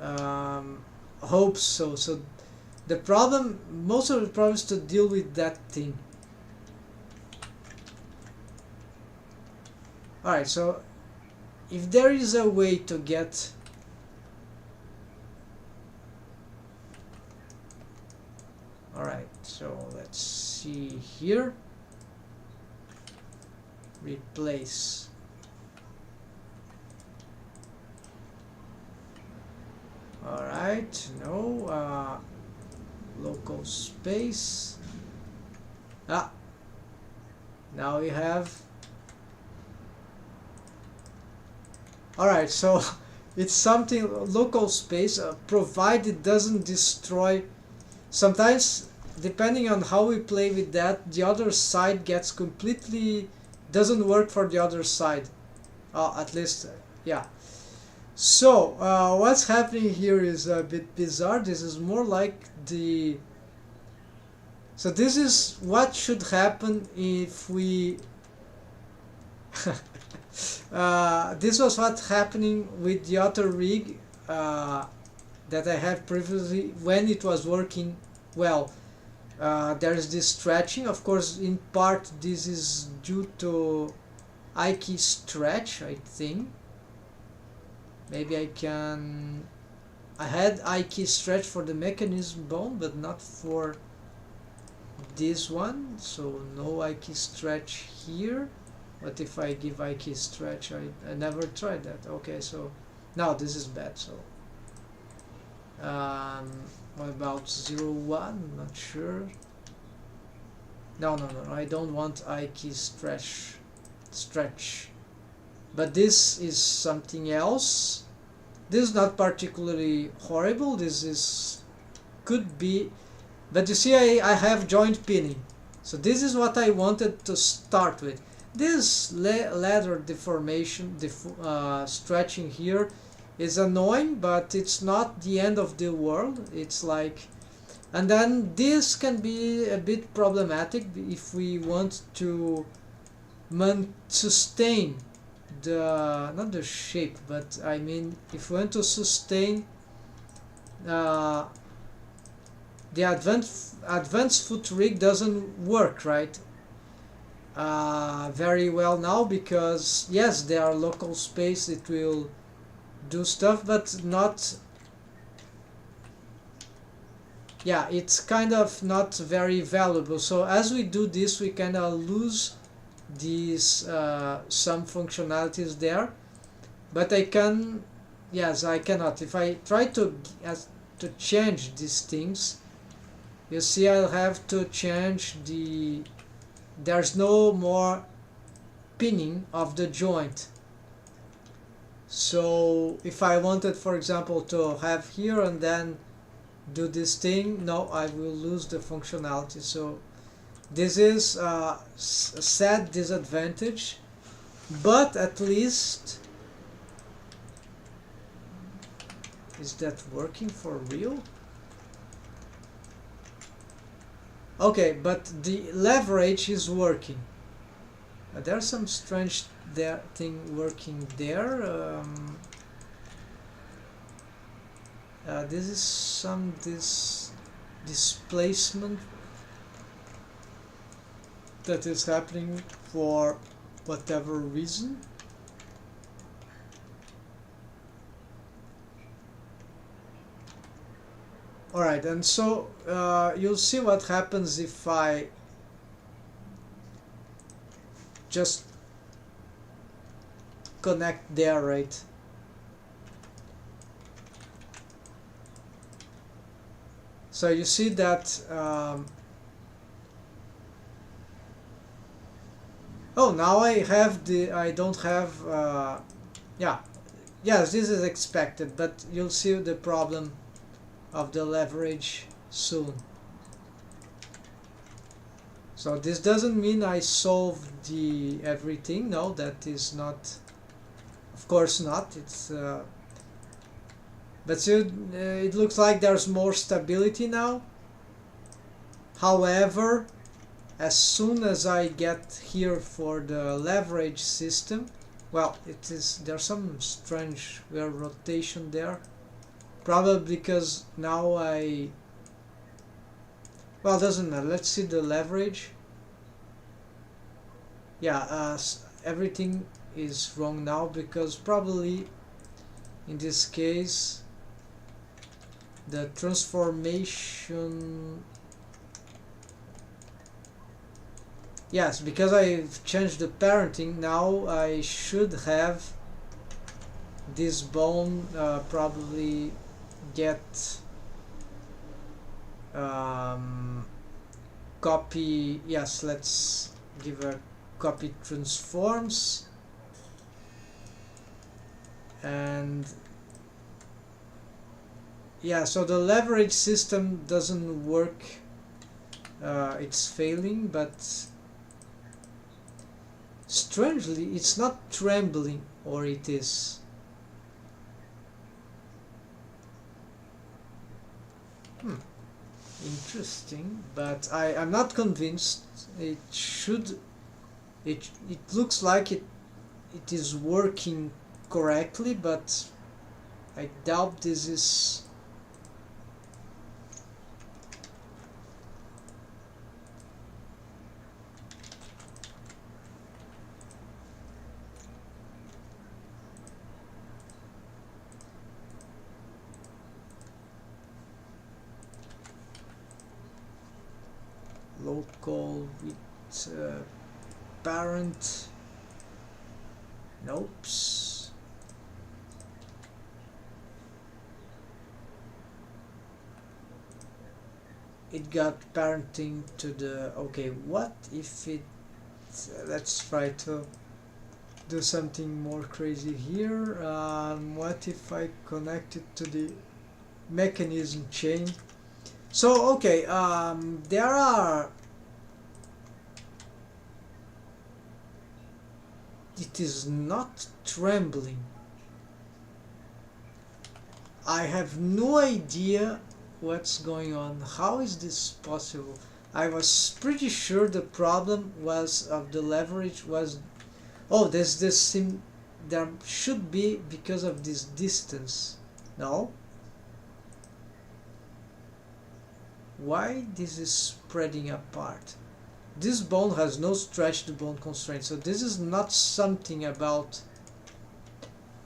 [SPEAKER 1] Hope so. So the problem, most of the problem is to deal with that thing. Alright, so if there is a way to get alright, so let's see here. Replace. Alright, no, local space. Ah, now we have. Alright, so it's something local space, provided it doesn't destroy. Sometimes, depending on how we play with that, the other side gets completely, doesn't work for the other side. At least, yeah. So, what's happening here is a bit bizarre. This is more like the... So this is what should happen if we... this was what's happening with the other rig that I had previously when it was working well. There is this stretching. Of course, in part this is due to I key stretch, I think. Maybe I can... I had I key stretch for the mechanism bone, but not for this one. So no I key stretch here. What if I give I key stretch? I never tried that. Okay, so now this is bad. So what about 01? Not sure. No, I don't want I key stretch. But this is something else. This is not particularly horrible. This is could be, but you see, I have joint pinning. So this is what I wanted to start with. This ladder deformation, stretching here is annoying, but it's not the end of the world. It's like And then this can be a bit problematic if we want to sustain the, not the shape, but I mean if we want to sustain the advanced foot rig doesn't work, right? Very well now, because yes, there are local space, it will do stuff, but not, yeah, it's kind of not very valuable. So as we do this, we kind of lose these some functionalities there. But I can, yes, I cannot. If I try to change these things, you see I'll have to change the, there's no more pinning of the joint. So if I wanted, for example, to have here and then do this thing, no, I will lose the functionality. So this is a sad disadvantage, but at least, is that working for real? Okay, but the leverage is working. There's some strange thing working there. This is some displacement that is happening for whatever reason. Alright, and so you'll see what happens if I just connect there, right? So you see that oh, now I have the, I don't have yeah, yes, this is expected, but you'll see the problem of the leverage soon. So this doesn't mean I solved the everything. No, that is not, of course not. It's but so, it looks like there's more stability now. However, as soon as I get here for the leverage system, well, it is, there's some strange rotation there. Probably because now I, well, doesn't matter. Let's see the leverage. Yeah, everything is wrong now, because probably in this case the transformation, yes, because I've changed the parenting, now I should have this bone probably get copy, yes, let's give a copy transforms, and yeah, so the leverage system doesn't work, it's failing, but strangely it's not trembling, or it is. Interesting, but I'm not convinced. It should, it looks like it is working correctly, but I doubt this is. Local with parent, nope. It got parenting to the, okay, what if it, let's try to do something more crazy here. What if I connect it to the mechanism chain? So okay, there are, it is not trembling. I have no idea what's going on. How is this possible? I was pretty sure the problem was of the leverage was, oh, there's this sim, there should be because of this distance. No? Why this is spreading apart? This bone has no stretch to bone constraint, so this is not something about,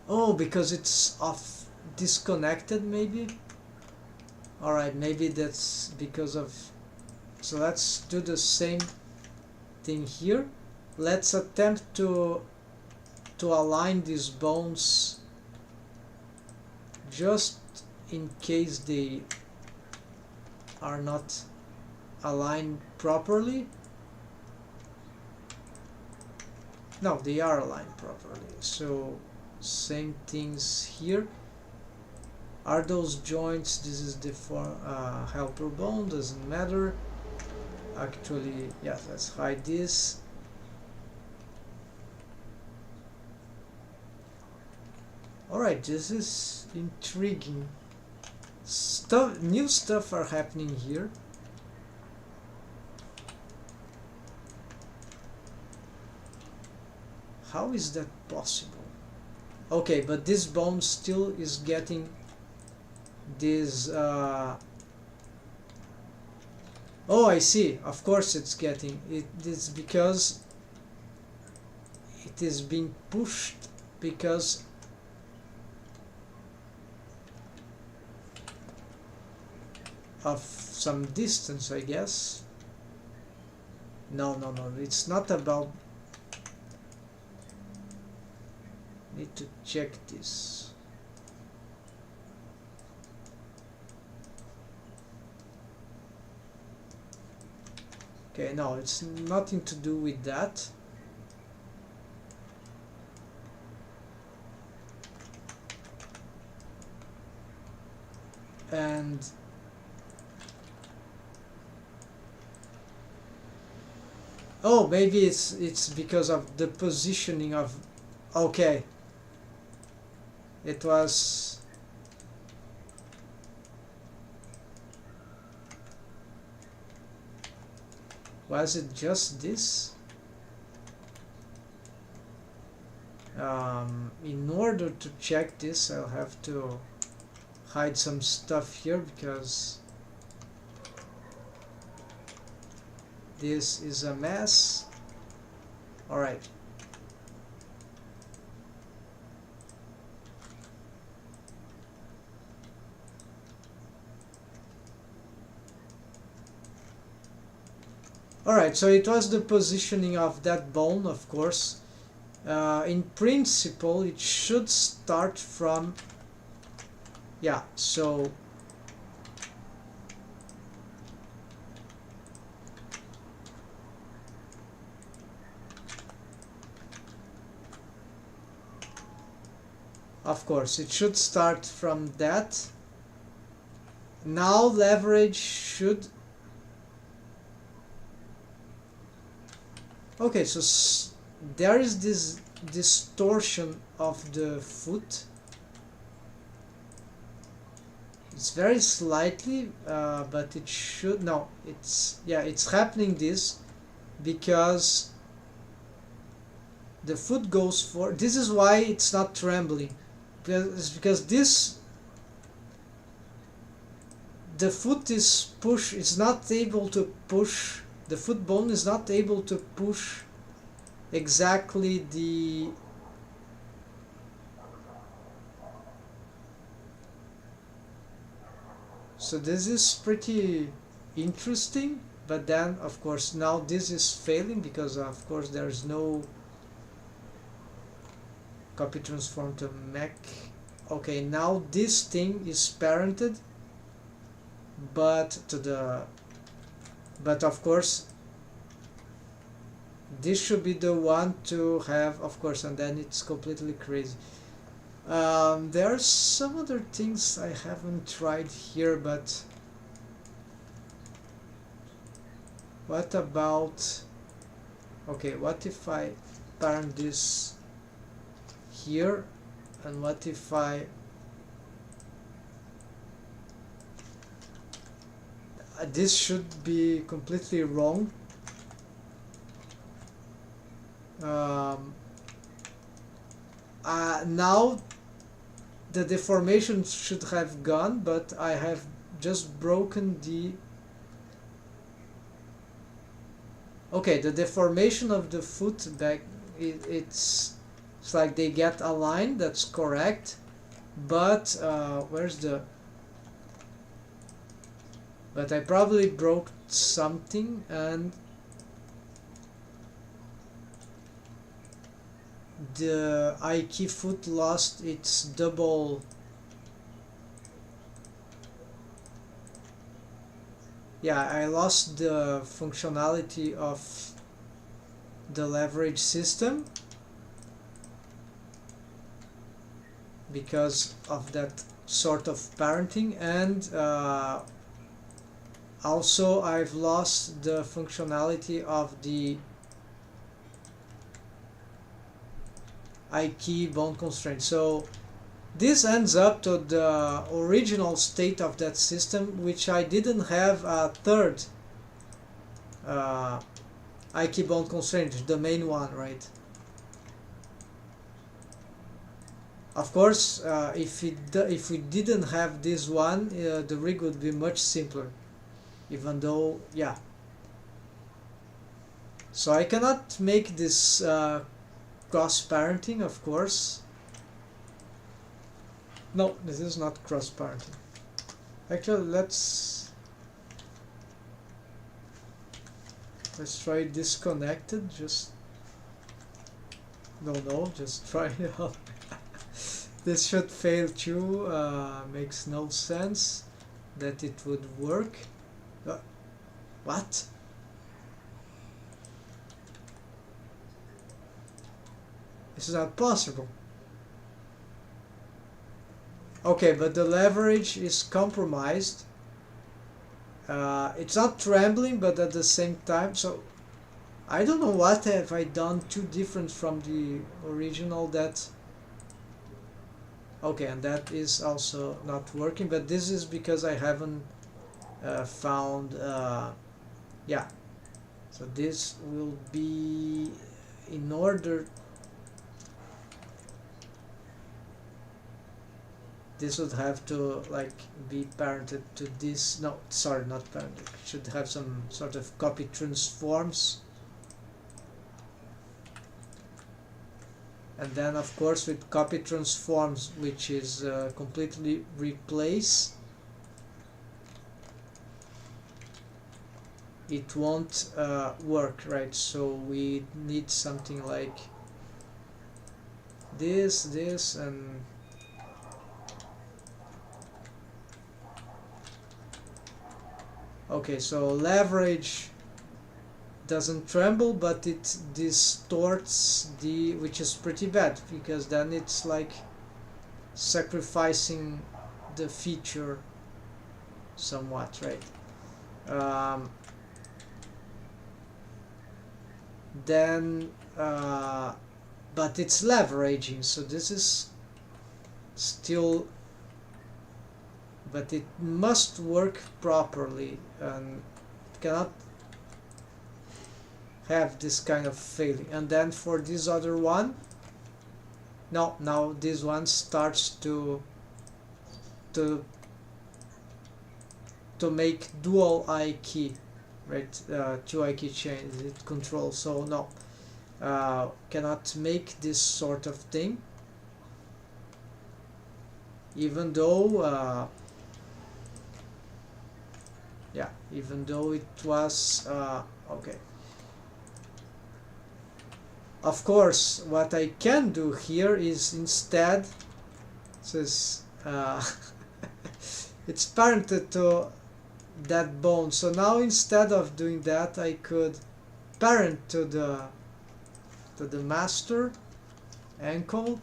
[SPEAKER 1] oh, because it's off disconnected maybe. Alright, maybe that's because of, so let's do the same thing here. Let's attempt to align these bones just in case they are not aligned properly. No, they are aligned properly. So same things here. Are those joints? This is the helper bone, doesn't matter. Actually, yeah, let's hide this. Alright, this is intriguing. New stuff are happening here. How is that possible? Okay, but this bone still is getting this oh, I see, of course it's getting it. It's because it is being pushed because of some distance, I guess. No, it's not about, need to check this. Okay, no, it's nothing to do with that. And oh, maybe it's because of the positioning of, okay, it was, it just this? In order to check this, I'll have to hide some stuff here because this is a mess. Alright. Alright, so it was the positioning of that bone, of course. In principle, it should start from, yeah, so of course it should start from that. Now leverage should, okay, so there is this distortion of the foot. It's very slightly, but it should, no, it's, yeah, it's happening this because the foot goes for, this is why it's not trembling, because this, the foot is push, it's not able to push, the foot bone is not able to push exactly the, so this is pretty interesting. But then of course now this is failing because of course there's no copy transform to mech. Okay, now this thing is parented, but to the, but of course this should be the one to have, of course, and then it's completely crazy. There are some other things I haven't tried here, but what about, okay, what if I parent this here, and what if I, this should be completely wrong. Now the deformation should have gone, but I have just broken the... Okay, the deformation of the foot back, it's like they get aligned, that's correct, but where's the... But I probably broke something, and the IK foot lost its double... Yeah, I lost the functionality of the leverage system because of that sort of parenting, and also I've lost the functionality of the IK bone constraint. So this ends up to the original state of that system, which I didn't have a third IK bone constraint, the main one, right? Of course, if we didn't have this one, the rig would be much simpler, even though, yeah. So I cannot make this cross-parenting, of course. No, this is not cross-parenting. Actually, let's try disconnected. Just no, just try it out. This should fail too. Makes no sense that it would work. What? This is not possible. Okay, but the leverage is compromised. It's not trembling, but at the same time, so I don't know what have I done too different from the original. That... Okay, and that is also not working, but this is because I haven't found... yeah, so this will be in order... This would have to like be parented to this. No, sorry, not parented. It should have some sort of copy transforms. And then of course with copy transforms, which is completely replace, it won't work, right? So we need something like this, and okay, so leverage doesn't tremble, but it distorts the, which is pretty bad, because then it's like sacrificing the feature somewhat, right? Then but it's leveraging, so this is still, but it must work properly, and cannot have this kind of failing. And then for this other one, no, now this one starts to make dual I key, right? Two I key chains it controls, so no, cannot make this sort of thing, even though yeah, even though it was okay. Of course, what I can do here is instead, says it's parented to that bone. So now instead of doing that, I could parent to the master ankle,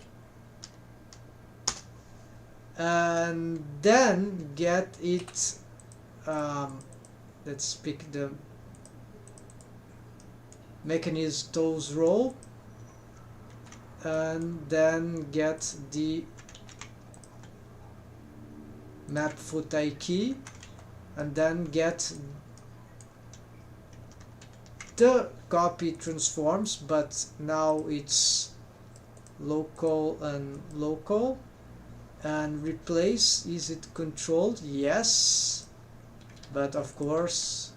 [SPEAKER 1] and then get it. Let's pick the mechanism toes roll, and then get the map foot I key, and then get the copy transforms, but now it's local and local. And replace, is it controlled? Yes, but of course,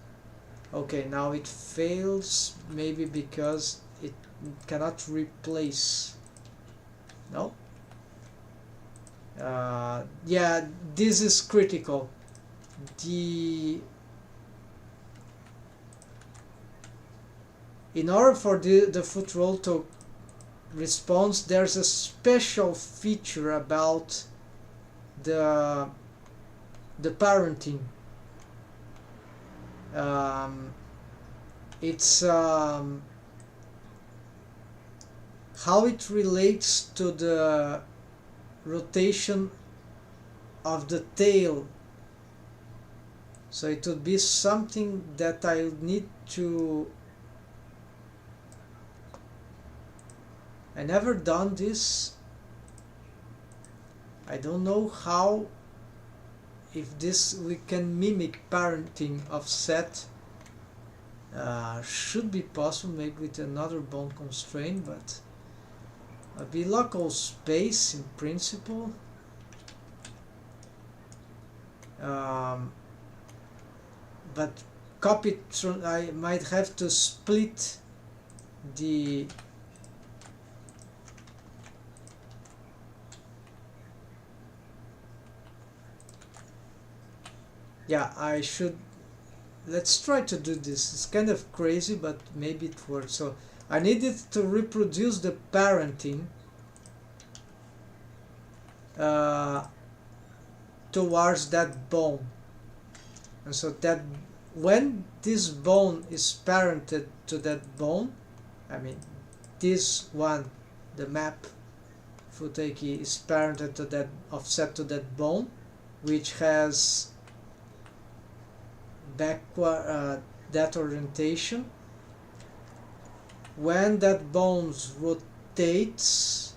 [SPEAKER 1] okay, now it fails, maybe because it cannot replace. No. Yeah, this is critical. In order for the foot roll to respond, there's a special feature about the parenting. It's how it relates to the rotation of the tail. So it would be something that I need to... I never done this. I don't know how, if this we can mimic parenting of set. Should be possible, maybe with another bone constraint, but be local space in principle. But copy, I might have to split the I should... Let's try to do this. It's kind of crazy, but maybe it works. So I needed to reproduce the parenting towards that bone. And so that when this bone is parented to that bone, I mean this one, the map Futeki is parented to that, offset to that bone, which has backward that orientation. When that bone rotates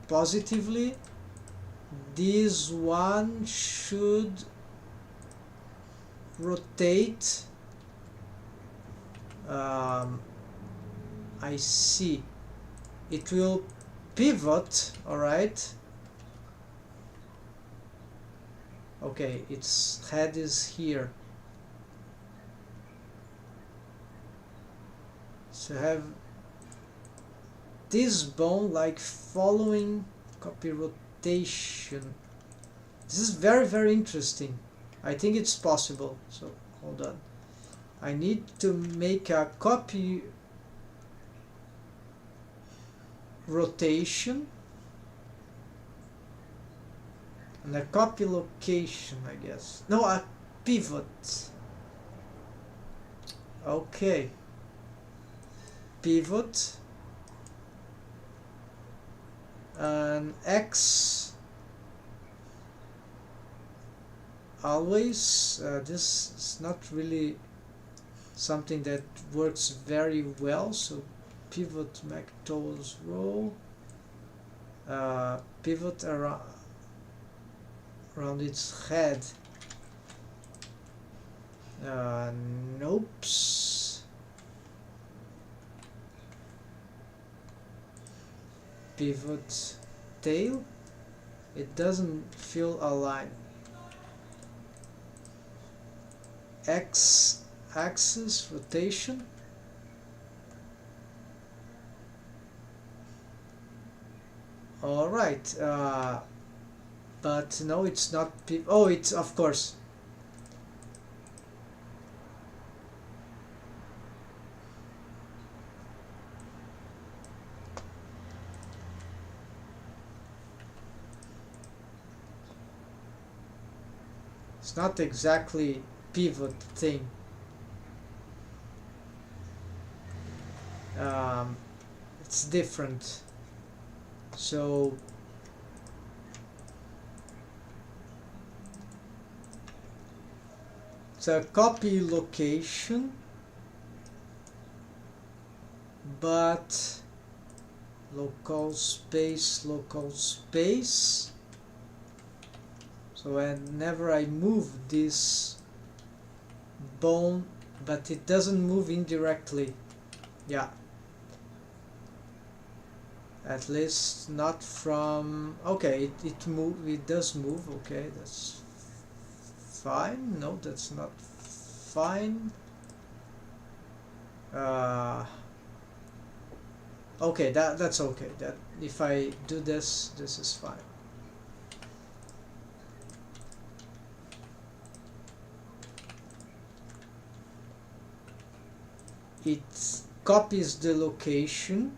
[SPEAKER 1] positively, this one should rotate. I see. It will pivot, alright. Okay, its head is here. So have this bone like following copy rotation. This is very, very interesting. I think it's possible. So hold on. I need to make a copy rotation and a copy location, I guess. No, a pivot. Okay. Pivot and X always. This is not really something that works very well, so pivot McToll's row, pivot around its head. Nope. Pivot tail. It doesn't feel aligned. X axis rotation. All right, but no, it's not. Oh, it's of course. It's not exactly pivot thing. It's different. So it's a copy location, but local space. So whenever I move this bone, but it doesn't move indirectly. Yeah. At least not from... Okay, it does move. Okay, that's fine. No, that's not fine. Okay, that's okay. That if I do this, this is fine. It copies the location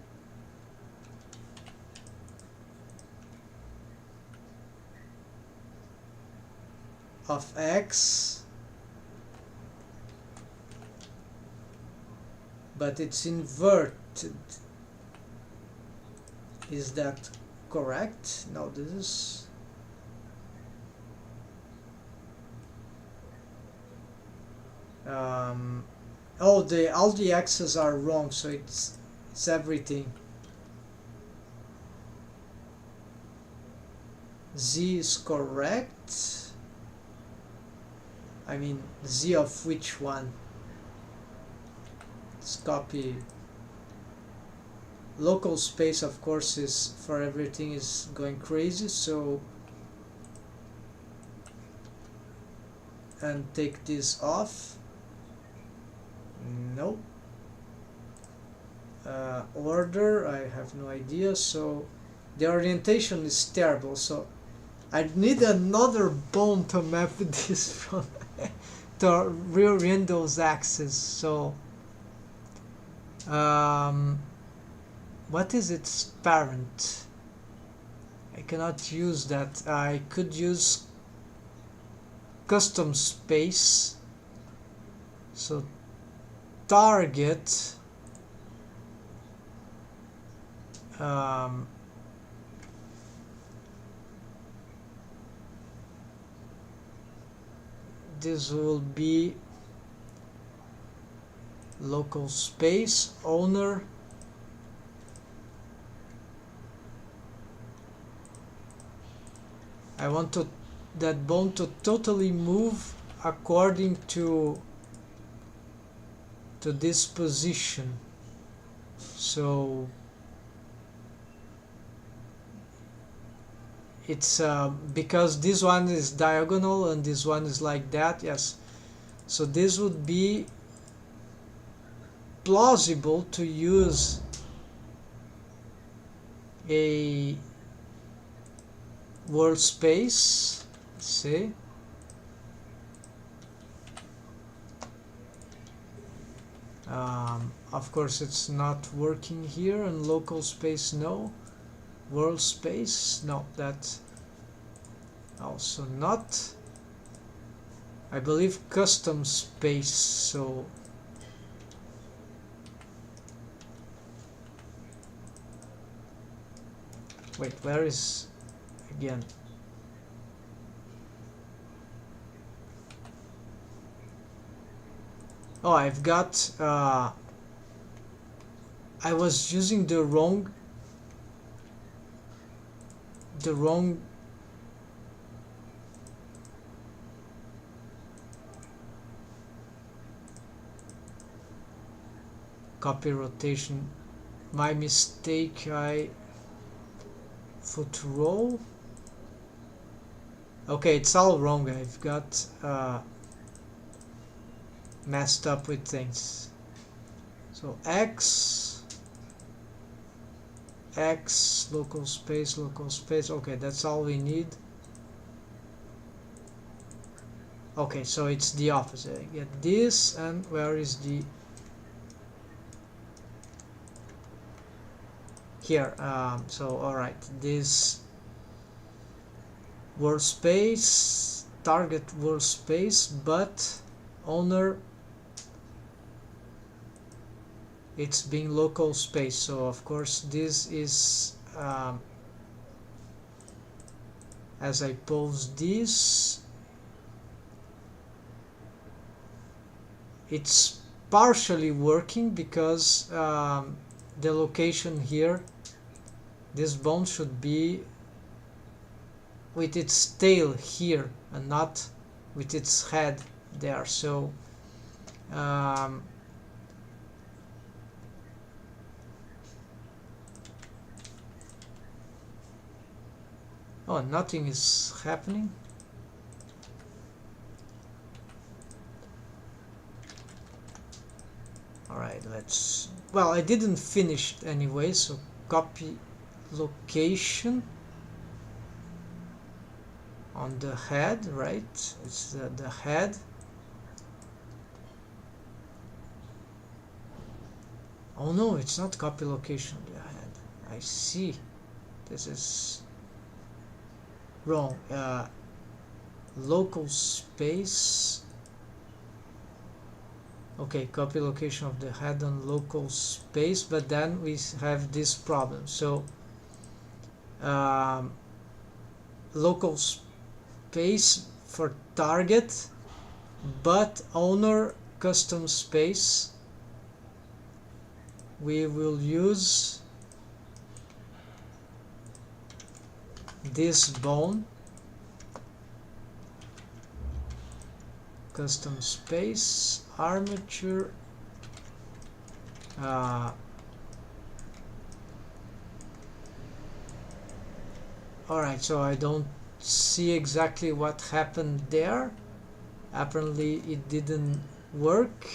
[SPEAKER 1] of X, but it's inverted. Is that correct? No, this is... oh, all the X's are wrong, so it's everything. Z is correct. I mean, Z of which one? Let's copy. Local space, of course, is for everything is going crazy, so... And take this off. No. Order, I have no idea, so the orientation is terrible, so I need another bone to map this from to reorient those axes. So what is its parent? I cannot use that. I could use custom space. So target this will be local space owner I want that bone to totally move according to this position. So it's because this one is diagonal and this one is like that. Yes, so this would be plausible to use a world space. Let's see. Of course it's not working here, and local space no, world space no, that also not. I believe custom space. So wait, where is again? Oh, I've got I was using the wrong copy rotation. My mistake. I foot roll. Okay, it's all wrong. I've got messed up with things. So X local space. Okay, that's all we need. Okay, so it's the opposite. I get this, and where is the here? So all right, this world space, target world space, but owner, it's being local space. So of course this is as I pose this, it's partially working because the location here, this bone should be with its tail here and not with its head there. So oh, nothing is happening. Alright, let's... Well, I didn't finish anyway, so copy location on the head, right? It's the head. Oh no, it's not copy location on the head. I see. This is wrong. Local space. Okay, copy location of the head on local space, but then we have this problem. So local space for target, but owner custom space we will use this bone custom space armature alright, so I don't see exactly what happened there. Apparently it didn't work.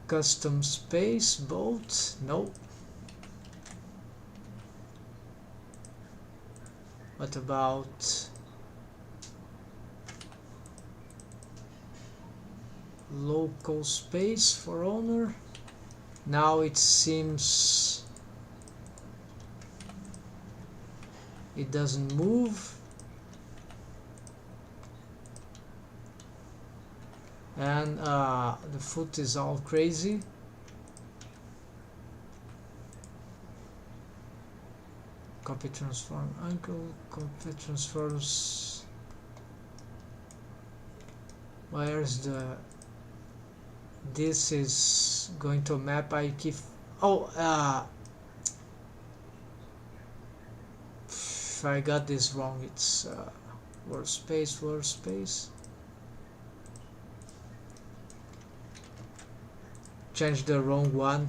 [SPEAKER 1] Custom space bolt, nope. What about local space for owner? Now it seems it doesn't move. And the foot is all crazy. Copy transform ankle, copy transforms. Where's the... This is going to map IK. Oh, if I got this wrong, it's workspace, workspace. Change the wrong one.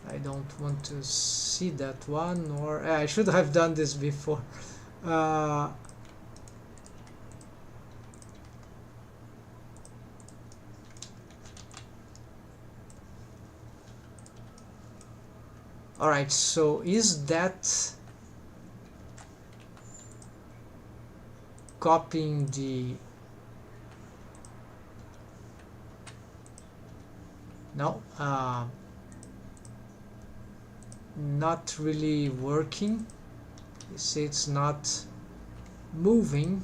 [SPEAKER 1] I don't want to see that one, or I should have done this before. Alright, so is that copying the... No, not really working. You see, it's not moving.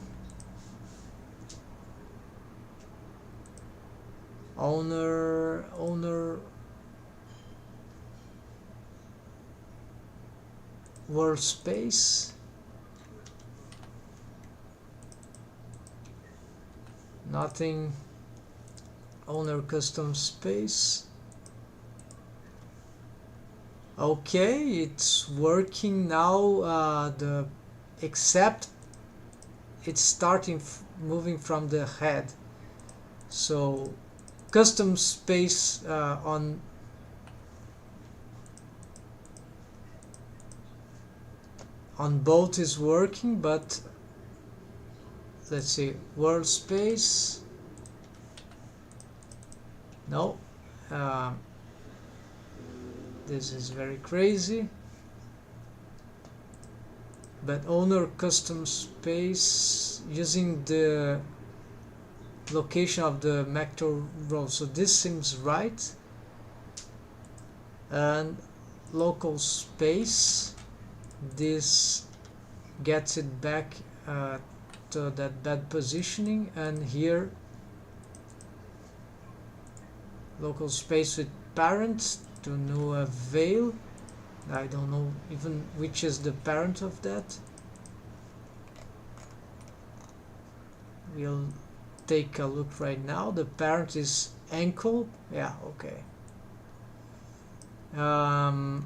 [SPEAKER 1] Owner workspace. Nothing. Owner custom space. Okay, it's working now. Except it's starting moving from the head. So custom space on both is working, but let's see, world space. No, this is very crazy. But owner custom space using the location of the macro row. So this seems right. And local space. This gets it back to that bad positioning, and here local space with parent to no avail. I don't know even which is the parent of that. We'll take a look right now. The parent is ankle. Yeah, okay. um,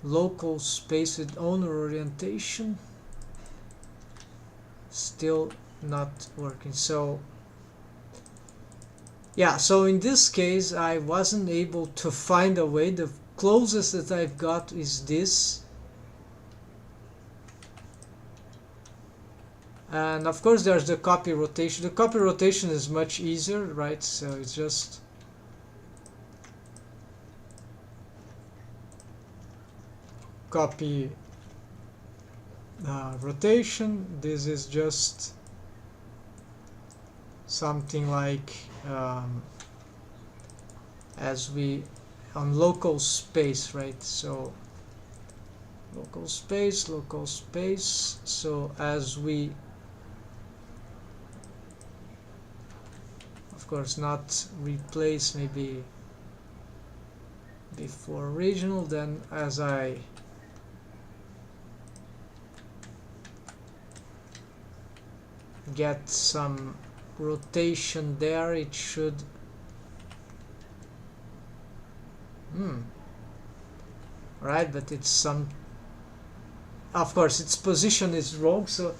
[SPEAKER 1] local space with owner orientation, still not working. So yeah, so in this case I wasn't able to find a way. The closest that I've got is this, and of course there's the copy rotation. The copy rotation is much easier, right? So it's just copy rotation. This is just something like as we on local space, right? So local space, local space. So as we, of course, not replace maybe before regional, then as I get some rotation there, it should right, but it's some, of course its position is wrong. So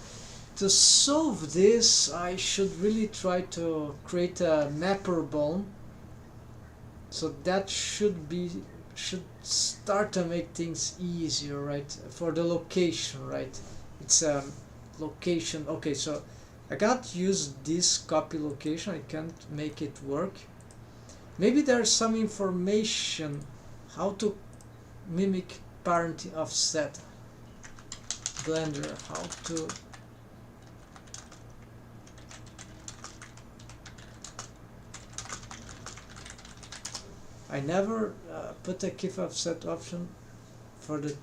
[SPEAKER 1] to solve this I should really try to create a mapper bone. So that should start to make things easier, right? For the location, right? It's a location. Okay, so I can't use this copy location. I can't make it work. Maybe there's some information how to mimic parenting offset. Blender, how to I never put a keep offset option for the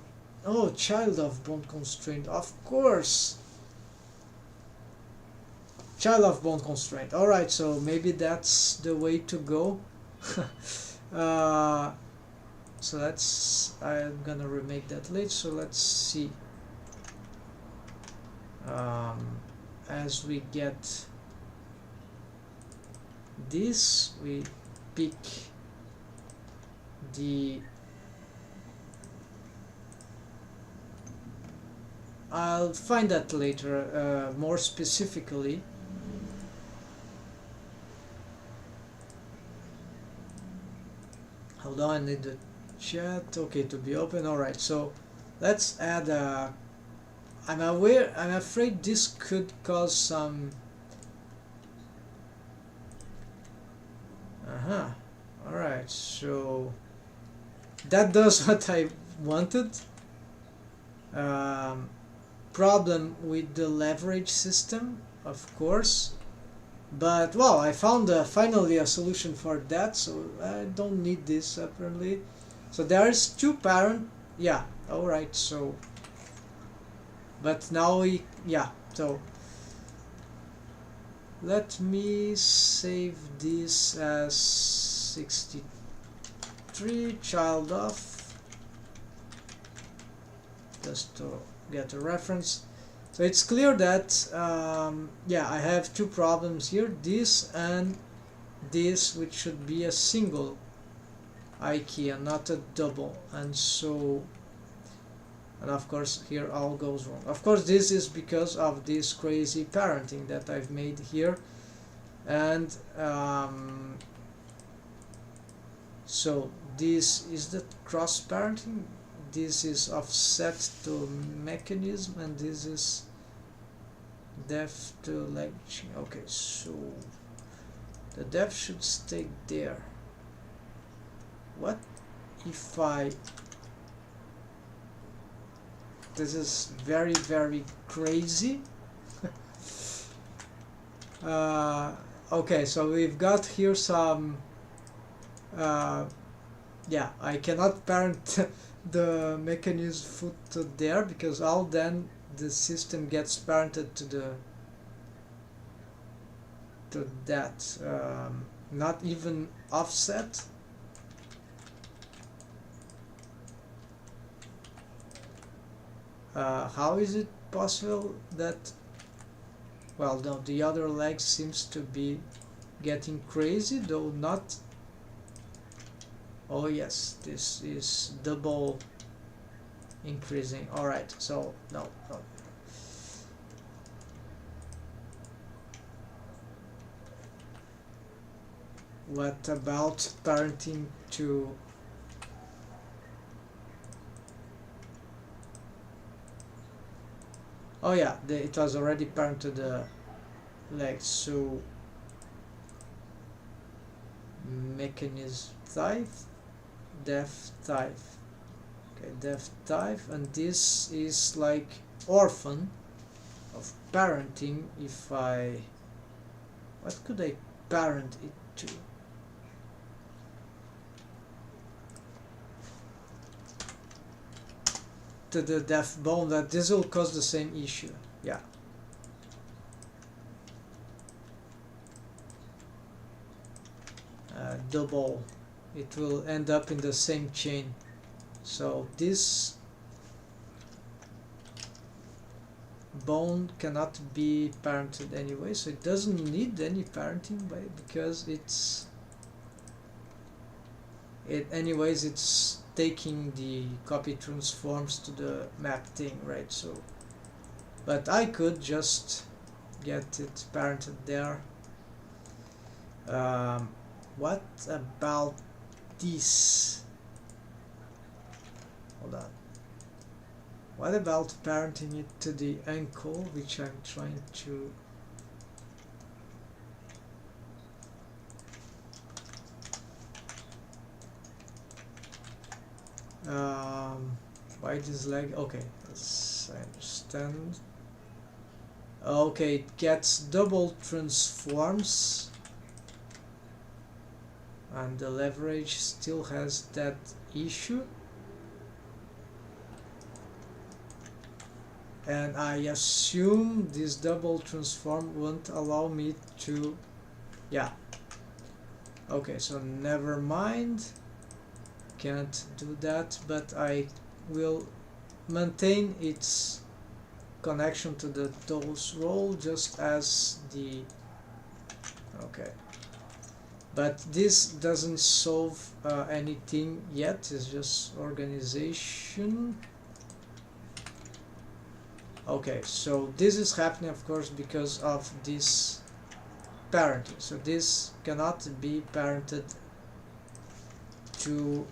[SPEAKER 1] child of bone constraint. Of course, child of bone constraint. All right, so maybe that's the way to go. So I'm gonna remake that later. So let's see. As we get this, we pick the, I'll find that later more specifically. Hold on, I need the chat okay to be open. Alright, so let's add a, I'm afraid this could cause some alright, so that does what I wanted. Problem with the leverage system, of course, but well, I found finally a solution for that, so I don't need this apparently. So there's two parent, yeah, alright, so but now so let me save this as 63 child of, just to get a reference. So it's clear that I have two problems here, this and this, which should be a single IKEA, not a double, and so, and of course here all goes wrong. Of course this is because of this crazy parenting that I've made here, and so this is the cross parenting, this is offset to mechanism, and this is depth to latching. Okay, so the depth should stay there. What if I, this is very, very crazy. Okay, so we've got here some I cannot parent the mechanism foot to there, because all then the system gets parented to that, not even offset. How is it possible that Well, no, the other leg seems to be getting crazy, though not. Oh yes, this is double increasing. Alright, so no. What about parenting to... Oh yeah, it was already parented the legs, so mechanism type, def type. Okay, def type, and this is like orphan of parenting. If I... what could I parent it to? To the def bone, that this will cause the same issue. Yeah. Double, it will end up in the same chain. So this bone cannot be parented anyway, so it doesn't need any parenting because it's anyways it's taking the copy transforms to the map thing, right? So but I could just get it parented there. What about this? Hold on. What about parenting it to the ankle, which I'm trying to... why this leg? Okay, I understand. Okay, it gets double transforms, and the leverage still has that issue. And I assume this double transform won't allow me to... yeah. Okay, so never mind. Can't do that, but I will maintain its connection to the toes roll just as the... okay. But this doesn't solve anything yet, it's just organization. Okay, so this is happening of course because of this parenting. So this cannot be parented to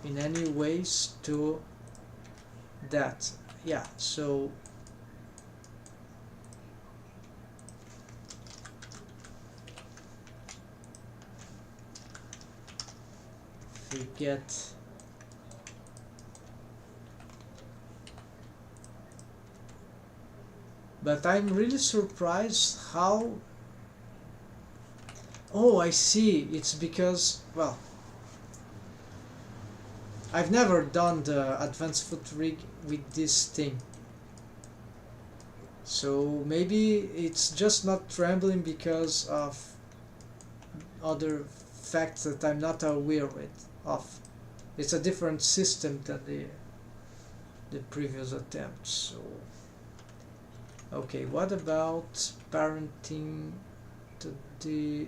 [SPEAKER 1] in any ways to that. Yeah, so if we get but I'm really surprised how... oh, I see, it's because, well, I've never done the advanced foot rig with this thing, so maybe it's just not trembling because of other facts that I'm not aware of. It's a different system than the previous attempt. So okay, what about parenting to the...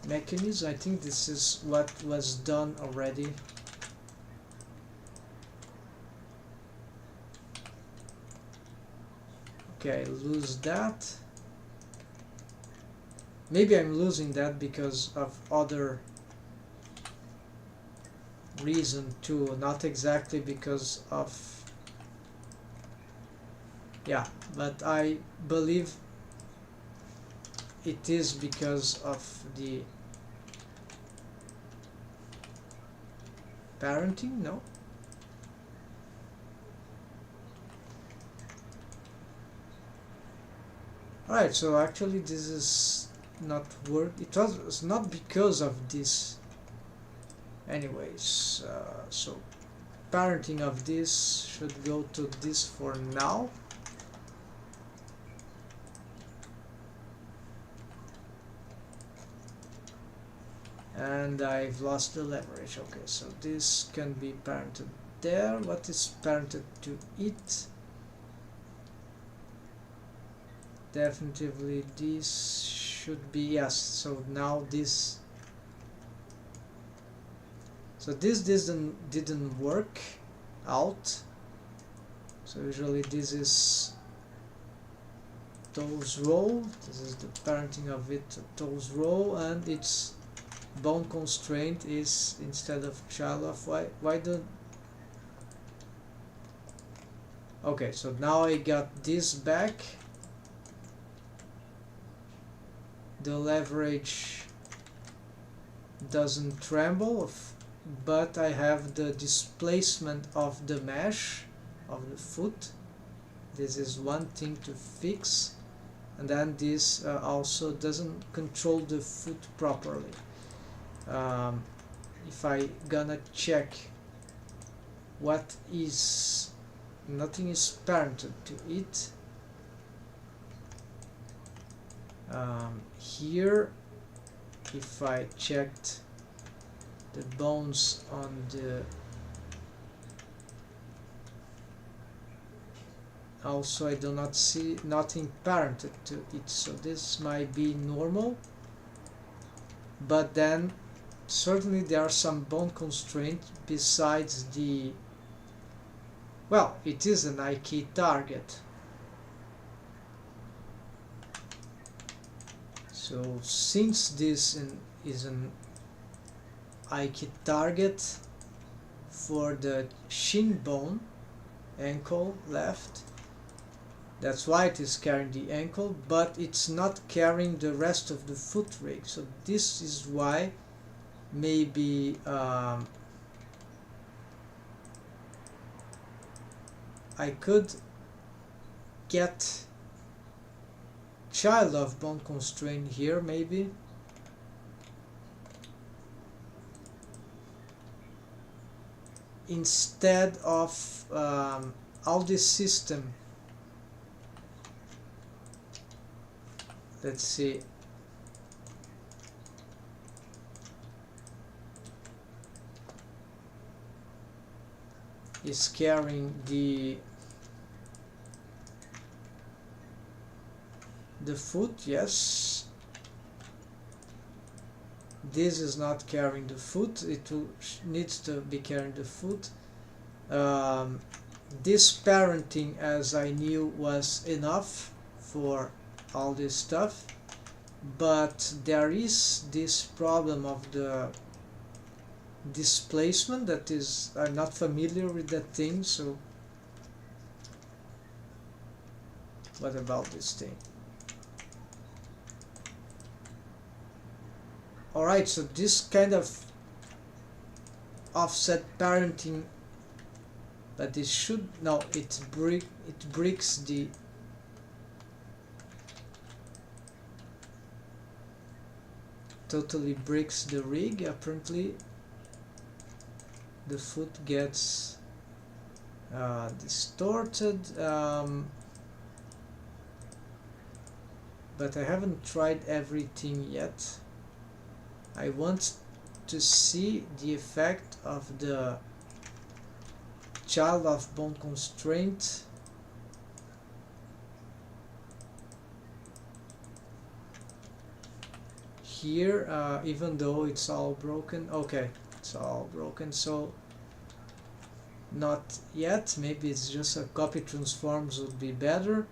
[SPEAKER 1] mechanism? I think this is what was done already. Okay, I lose that. Maybe I'm losing that because of other reason too, not exactly because of... yeah, but I believe it is because of the parenting, no? Alright, so actually this is not work. It's not because of this anyways. So parenting of this should go to this for now. And I've lost the leverage. Okay, so this can be parented there. What is parented to it? Definitely this should be, yes. So now this, so this didn't work out. So usually this is toes row, this is the parenting of it, toes row, and its bone constraint is instead of child of. Why don't, okay, so now I got this back. The leverage doesn't tremble, but I have the displacement of the mesh of the foot. This is one thing to fix, and then this also doesn't control the foot properly. If I gonna check what is, nothing is parented to it. Here, if I checked the bones on the, also I do not see nothing parented to it, so this might be normal, but then certainly there are some bone constraints besides the, well, it is an IK target. So since this is an IK target for the shin bone, ankle left, that's why it is carrying the ankle, but it's not carrying the rest of the foot rig. So this is why maybe I could get child of bone constraint here, maybe. Instead of all this system, let's see, is carrying the foot, yes. This is not carrying the foot, it needs to be carrying the foot. This parenting, as I knew, was enough for all this stuff, but there is this problem of the displacement that is, I'm not familiar with that thing, so what about this thing? Alright, so this kind of offset parenting, but it should, no, it breaks the, totally breaks the rig. Apparently the foot gets distorted, but I haven't tried everything yet. I want to see the effect of the child of bone constraint. Here, even though it's all broken. Okay, it's all broken, so not yet. Maybe it's just a copy transforms would be better.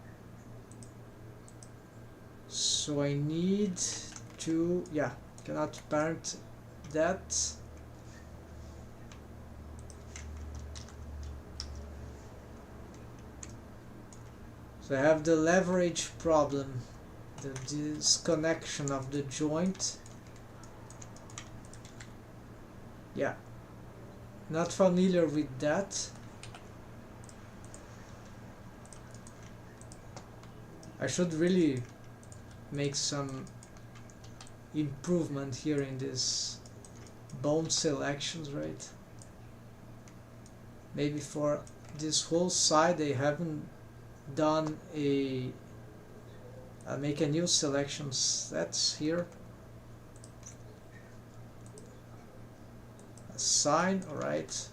[SPEAKER 1] So I need to, yeah, cannot parent that. So I have the leverage problem, the disconnection of the joint. Yeah, not familiar with that. I should really make some improvement here in this bone selections, right? Maybe for this whole side I haven't done a make a new selection sets here. Assign, alright.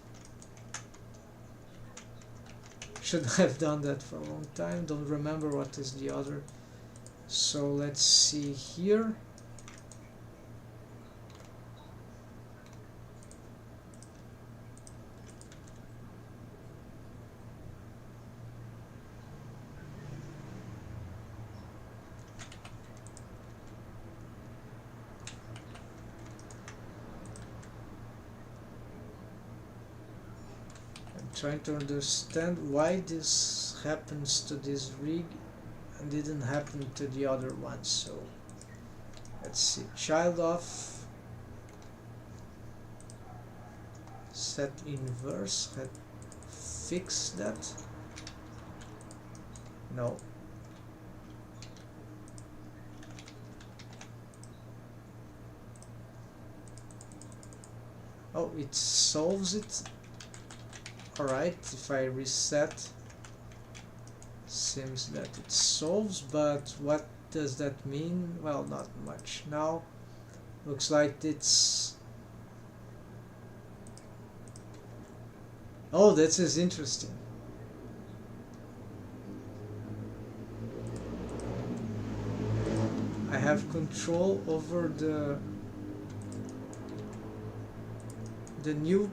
[SPEAKER 1] should have done that for a long time. Don't remember what is the other. So let's see here. Trying to understand why this happens to this rig and didn't happen to the other one. So let's see, child off, set inverse, had fix that. No. Oh, it solves it. Alright, if I reset, seems that it solves, but what does that mean? Well, not much. Now, looks like it's... Oh, that is interesting. I have control over the new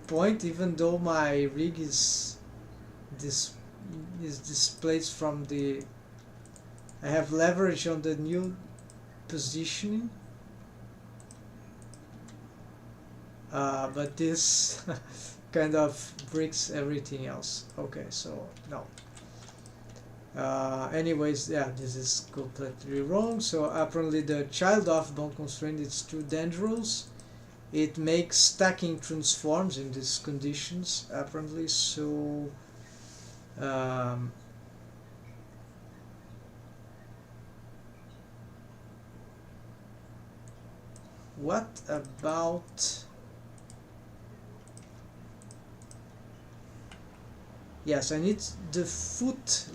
[SPEAKER 1] point, even though my rig is displaced from the... I have leverage on the new positioning, but this kind of breaks everything else. Okay, so no. Anyways, yeah, this is completely wrong. So apparently the child of bound constraint is too dangerous. It makes stacking transforms in these conditions, apparently. So what about... Yes, I need the foot,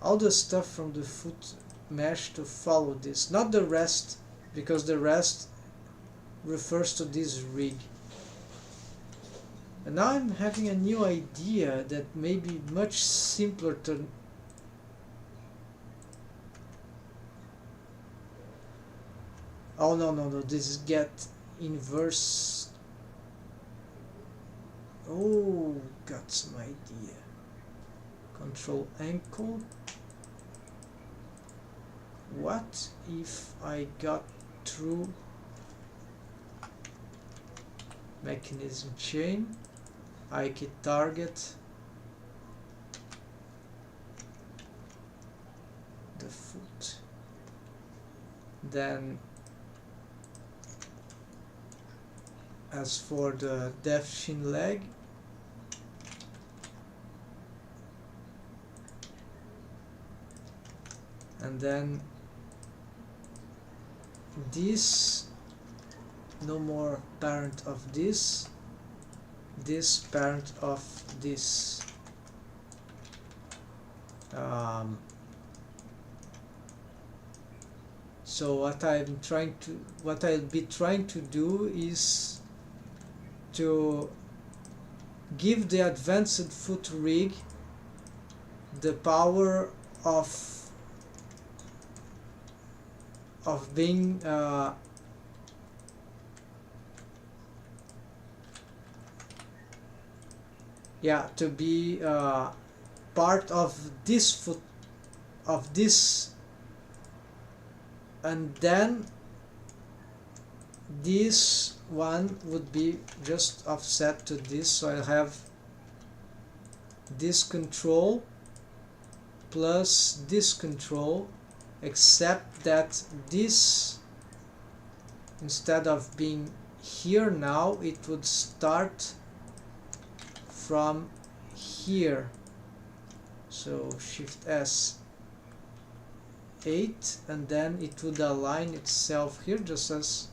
[SPEAKER 1] all the stuff from the foot mesh to follow this, not the rest, because the rest refers to this rig. And now I'm having a new idea that may be much simpler to... Oh no, this is get inverse. Oh, got some idea. Control ankle. What if I got through mechanism chain, IK target, the foot, then as for the def shin leg, and then this, no more parent of this parent of this. So what I'll be trying to do is to give the advanced foot rig the power of being to be part of this foot, of this, and then this one would be just offset to this, so I have this control plus this control, except that this, instead of being here now, it would start from here. So Shift S 8, and then it would align itself here just as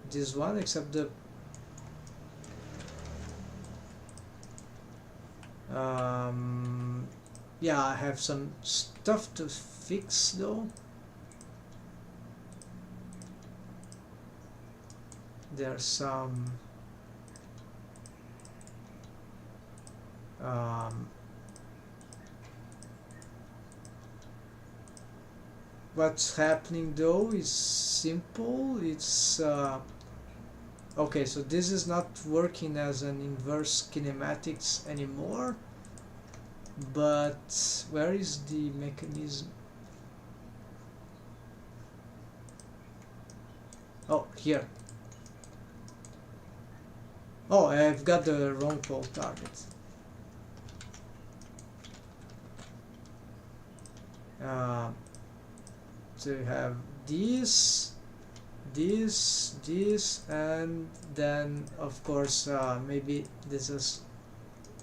[SPEAKER 1] this one, except the yeah, I have some stuff to fix though. There's some Um, what's happening though is simple. It's okay, so this is not working as an inverse kinematics anymore, but where is the mechanism? Oh, here. Oh, I've got the wrong pole target. So you have this, and then of course maybe this is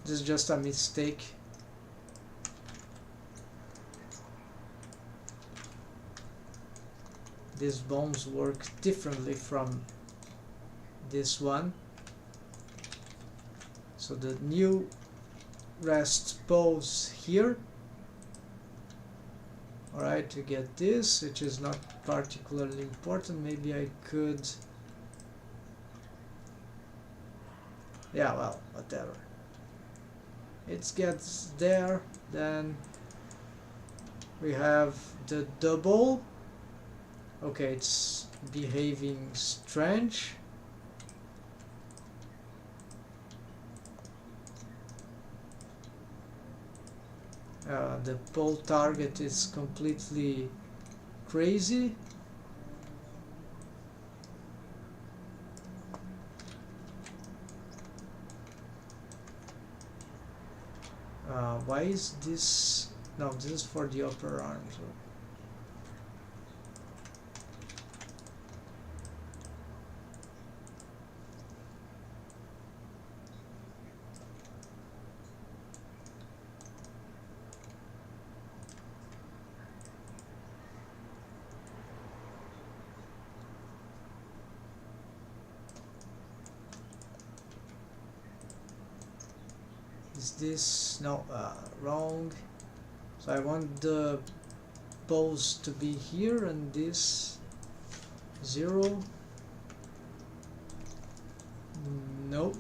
[SPEAKER 1] just a mistake. These bones work differently from this one. So the new rest pose here. Alright, to get this, which is not particularly important. Maybe I could... yeah, well, whatever. It gets there, then we have the double. Okay, it's behaving strange. The pole target is completely crazy. Why is this? No, this is for the upper arm. So. Is this no wrong? So I want the pose to be here and this 0. Nope.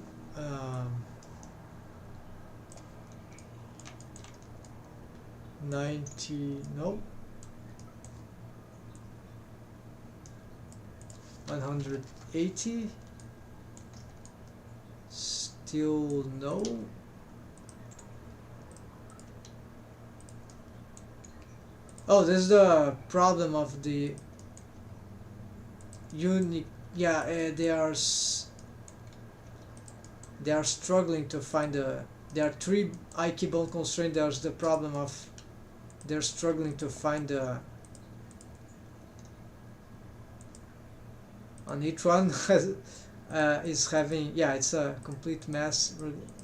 [SPEAKER 1] 90. Nope. 180. Still no. Oh, this is the problem of the unique. Yeah, they are struggling to find a. There are 3 Ike bone constraints. There's the problem of they're struggling to find a. On each one is having, yeah, it's a complete mess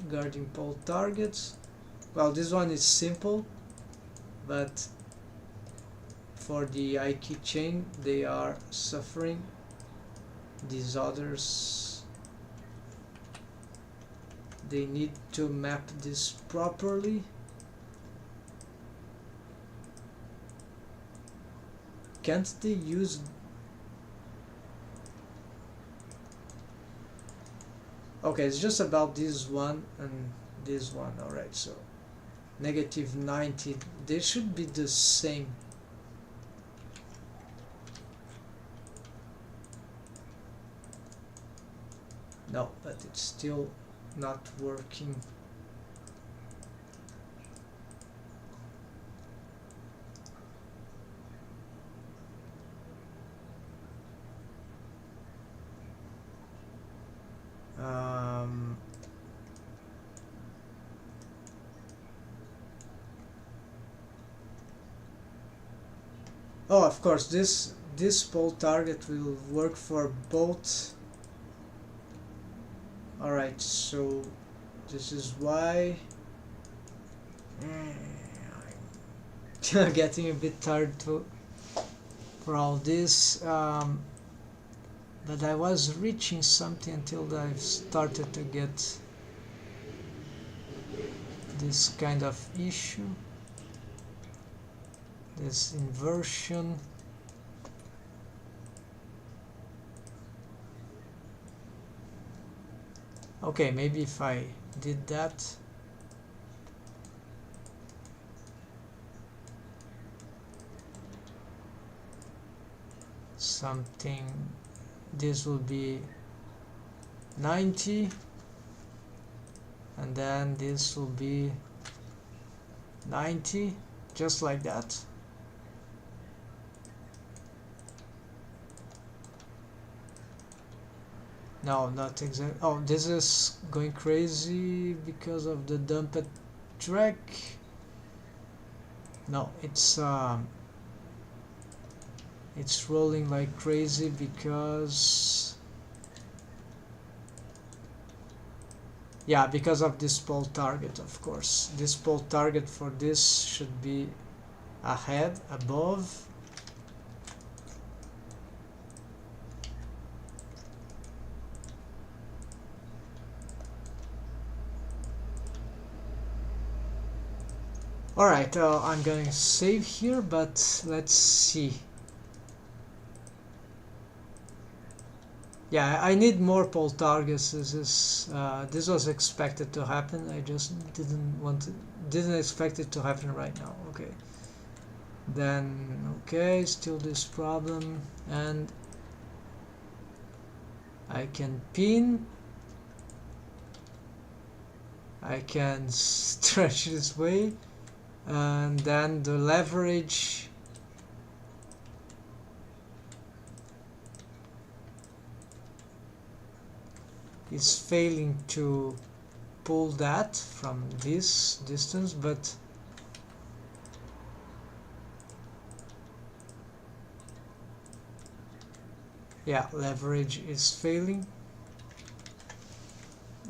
[SPEAKER 1] regarding pole targets. Well, this one is simple, but for the Ike chain they are suffering. These others, they need to map this properly. Can't they use... okay, it's just about this one and this one. Alright, so -90, they should be the same. No, but it's still not working. Oh, of course, this pole target will work for both. Alright, so this is why I'm getting a bit tired for all this, but I was reaching something until I've started to get this kind of issue, this inversion. Okay, maybe if I did that, something. This will be 90, and then this will be 90, just like that. No, not exactly. Oh, this is going crazy because of the dumped track. No, it's rolling like crazy because, yeah, because of this pole target, of course. This pole target for this should be ahead, above. Alright, I'm going to save here, but let's see. Yeah, I need more pole targets. This was expected to happen. I just didn't expect it to happen right now. Okay. Then, okay, still this problem, and I can pin. I can stretch this way, and then the leverage is failing to pull that from this distance, but yeah, leverage is failing.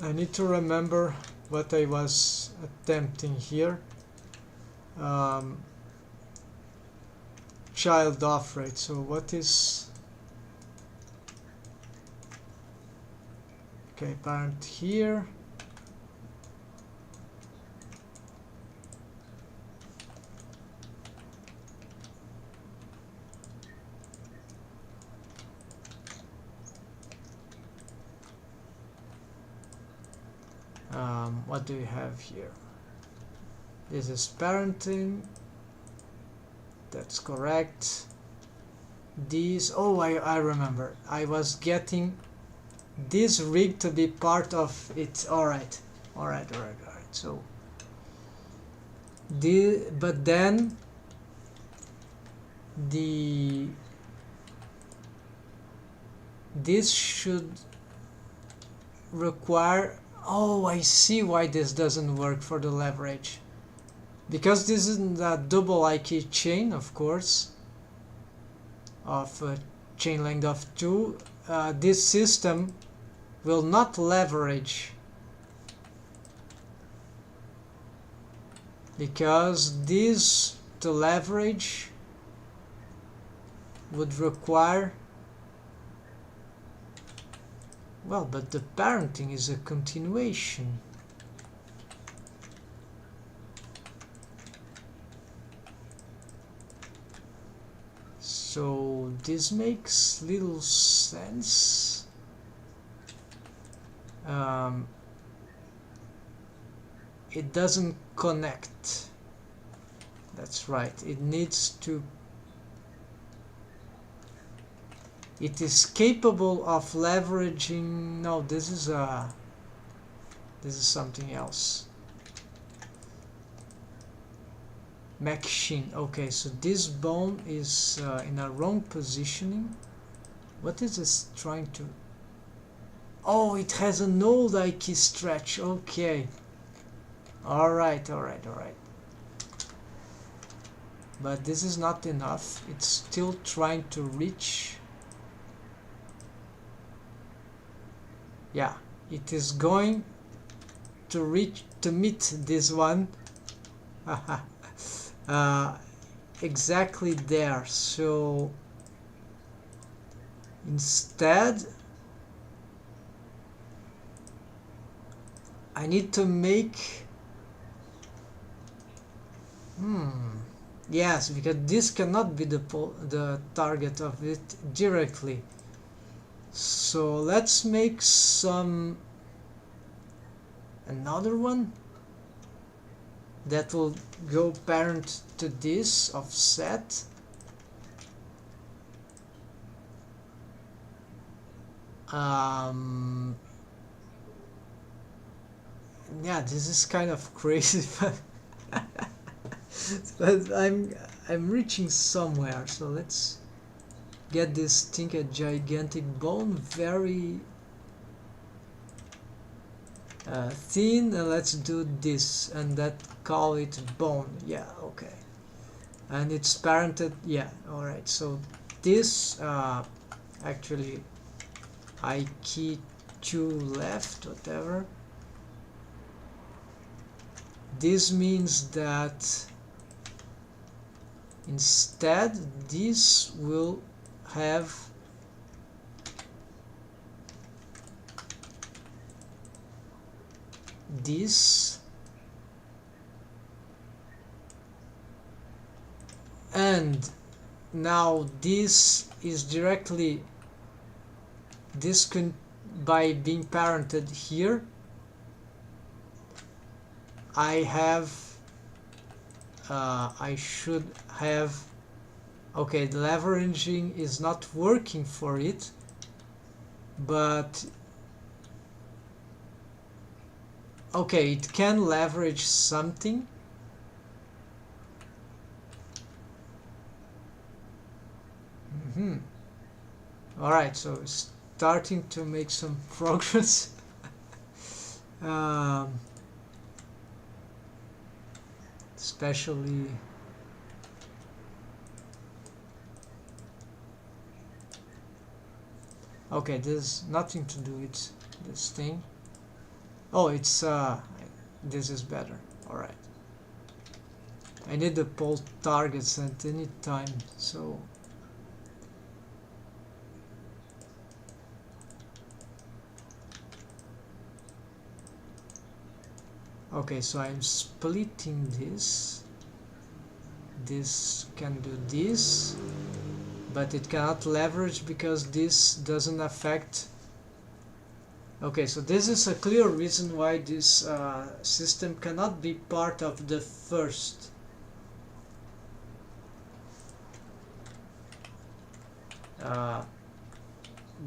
[SPEAKER 1] I need to remember what I was attempting here. Child off rate. So what is, okay, parent here. What do we have here? This is parenting. That's correct. These, oh, I remember. I was getting this rig to be part of it. Alright. So, but then this should require, oh, I see why this doesn't work for the leverage. Because this isn't a double IK chain, of course, of a chain length of 2, this system will not leverage, because this to leverage would require, well, but the parenting is a continuation. So this makes little sense. It doesn't connect. That's right. It needs to. It is capable of leveraging. No, this is something else. Machine. Okay, so this bone is in a wrong positioning. What is this trying to? Oh, it has an old IK stretch. Okay. Alright. But this is not enough. It's still trying to reach. Yeah, it is going to reach to meet this one. Exactly there. So instead I need to make yes, because this cannot be the target of it directly. So let's make another one that will go parent to this offset. Um, yeah, this is kind of crazy, but I'm reaching somewhere. So let's get this thing a gigantic bone, very thin, and let's do this and that, call it bone. Yeah, okay. And it's parented, yeah, all right. So this actually I key 2 left, whatever. This means that instead this will have this, and now this is directly this can by being parented here. I should have, okay, the leveraging is not working for it, but okay, it can leverage something. Alright, so it's starting to make some progress. Especially okay, there's nothing to do with this thing. Oh, it's this is better. Alright, I need to pull targets at any time, so okay, so I'm splitting this. This can do this, but it cannot leverage because this doesn't affect. Okay, so this is a clear reason why this system cannot be part of the first.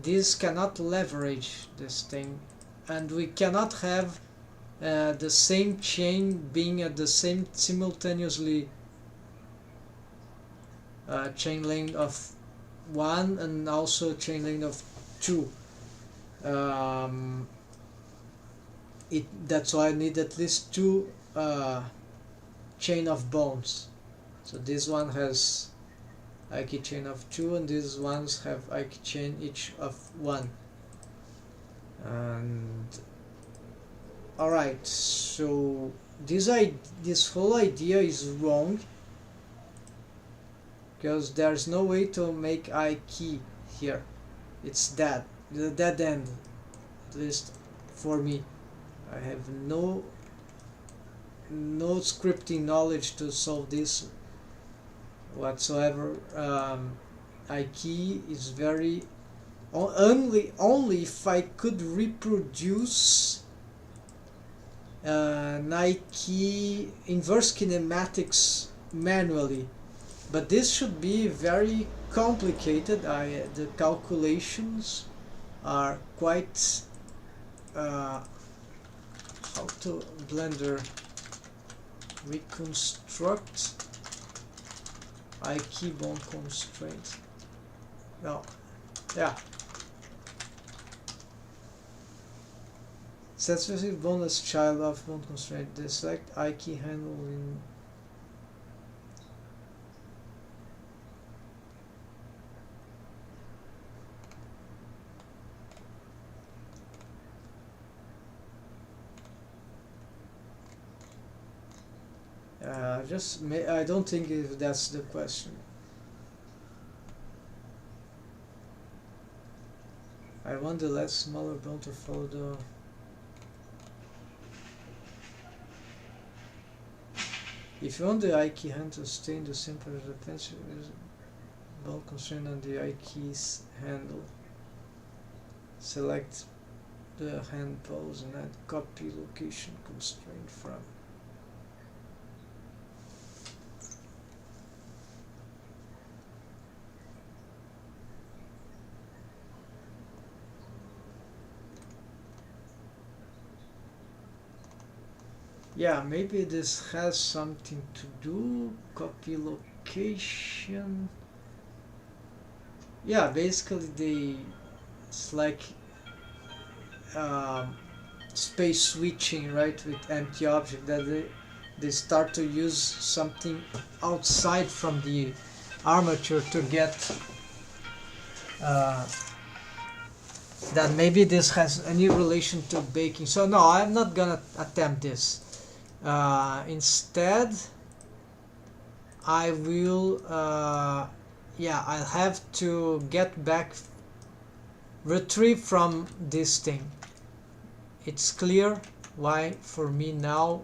[SPEAKER 1] This cannot leverage this thing, and we cannot have the same chain being at the same simultaneously chain length of 1 and also chain length of 2. That's why I need at least 2 chain of bones. So this one has IK chain of 2 and these ones have IK chain each of 1. And alright, so this whole idea is wrong, because there's no way to make IK here. It's dead, the dead end, at least for me. I have no scripting knowledge to solve this whatsoever. IK is very only if I could reproduce Nike inverse kinematics manually, but this should be very complicated. The calculations are quite how to Blender reconstruct IK bone constraint. No, yeah. Set specific bone as child of bone constraint. The select IK handle in I don't think if that's the question. I want the less smaller bone to follow the. If you want the IK hand to stay in the simple pencil, bone constraint on the IK's handle. Select the hand pose and add copy location constraint from. Yeah, maybe this has something to do. Copy location. Yeah, basically it's like um, space switching, right, with empty object, that they start to use something outside from the armature to get uh, that. Maybe this has any relation to baking. So no, I'm not gonna attempt this. Instead, I will yeah, I'll have to get back, retrieve from this thing. It's clear why for me now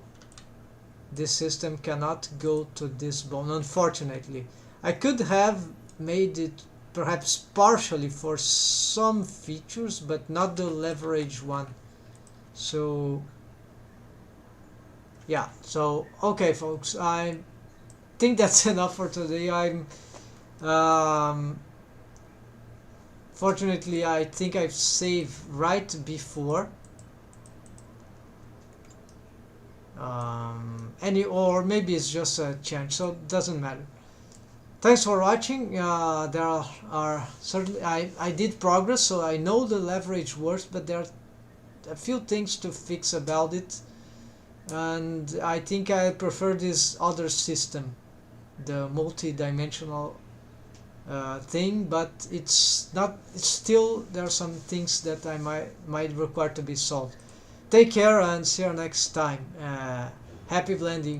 [SPEAKER 1] this system cannot go to this bone, unfortunately. I could have made it perhaps partially for some features, but not the leverage one. So yeah, so okay folks, I think that's enough for today. I'm um, fortunately I think I've saved right before any, or maybe it's just a change, so it doesn't matter. Thanks for watching. There are certainly, I did progress, so I know the leverage works, but there are a few things to fix about it, and I think I prefer this other system, the multi-dimensional thing, but it's not, it's still, there are some things that I might require to be solved. Take care and see you next time. Happy blending.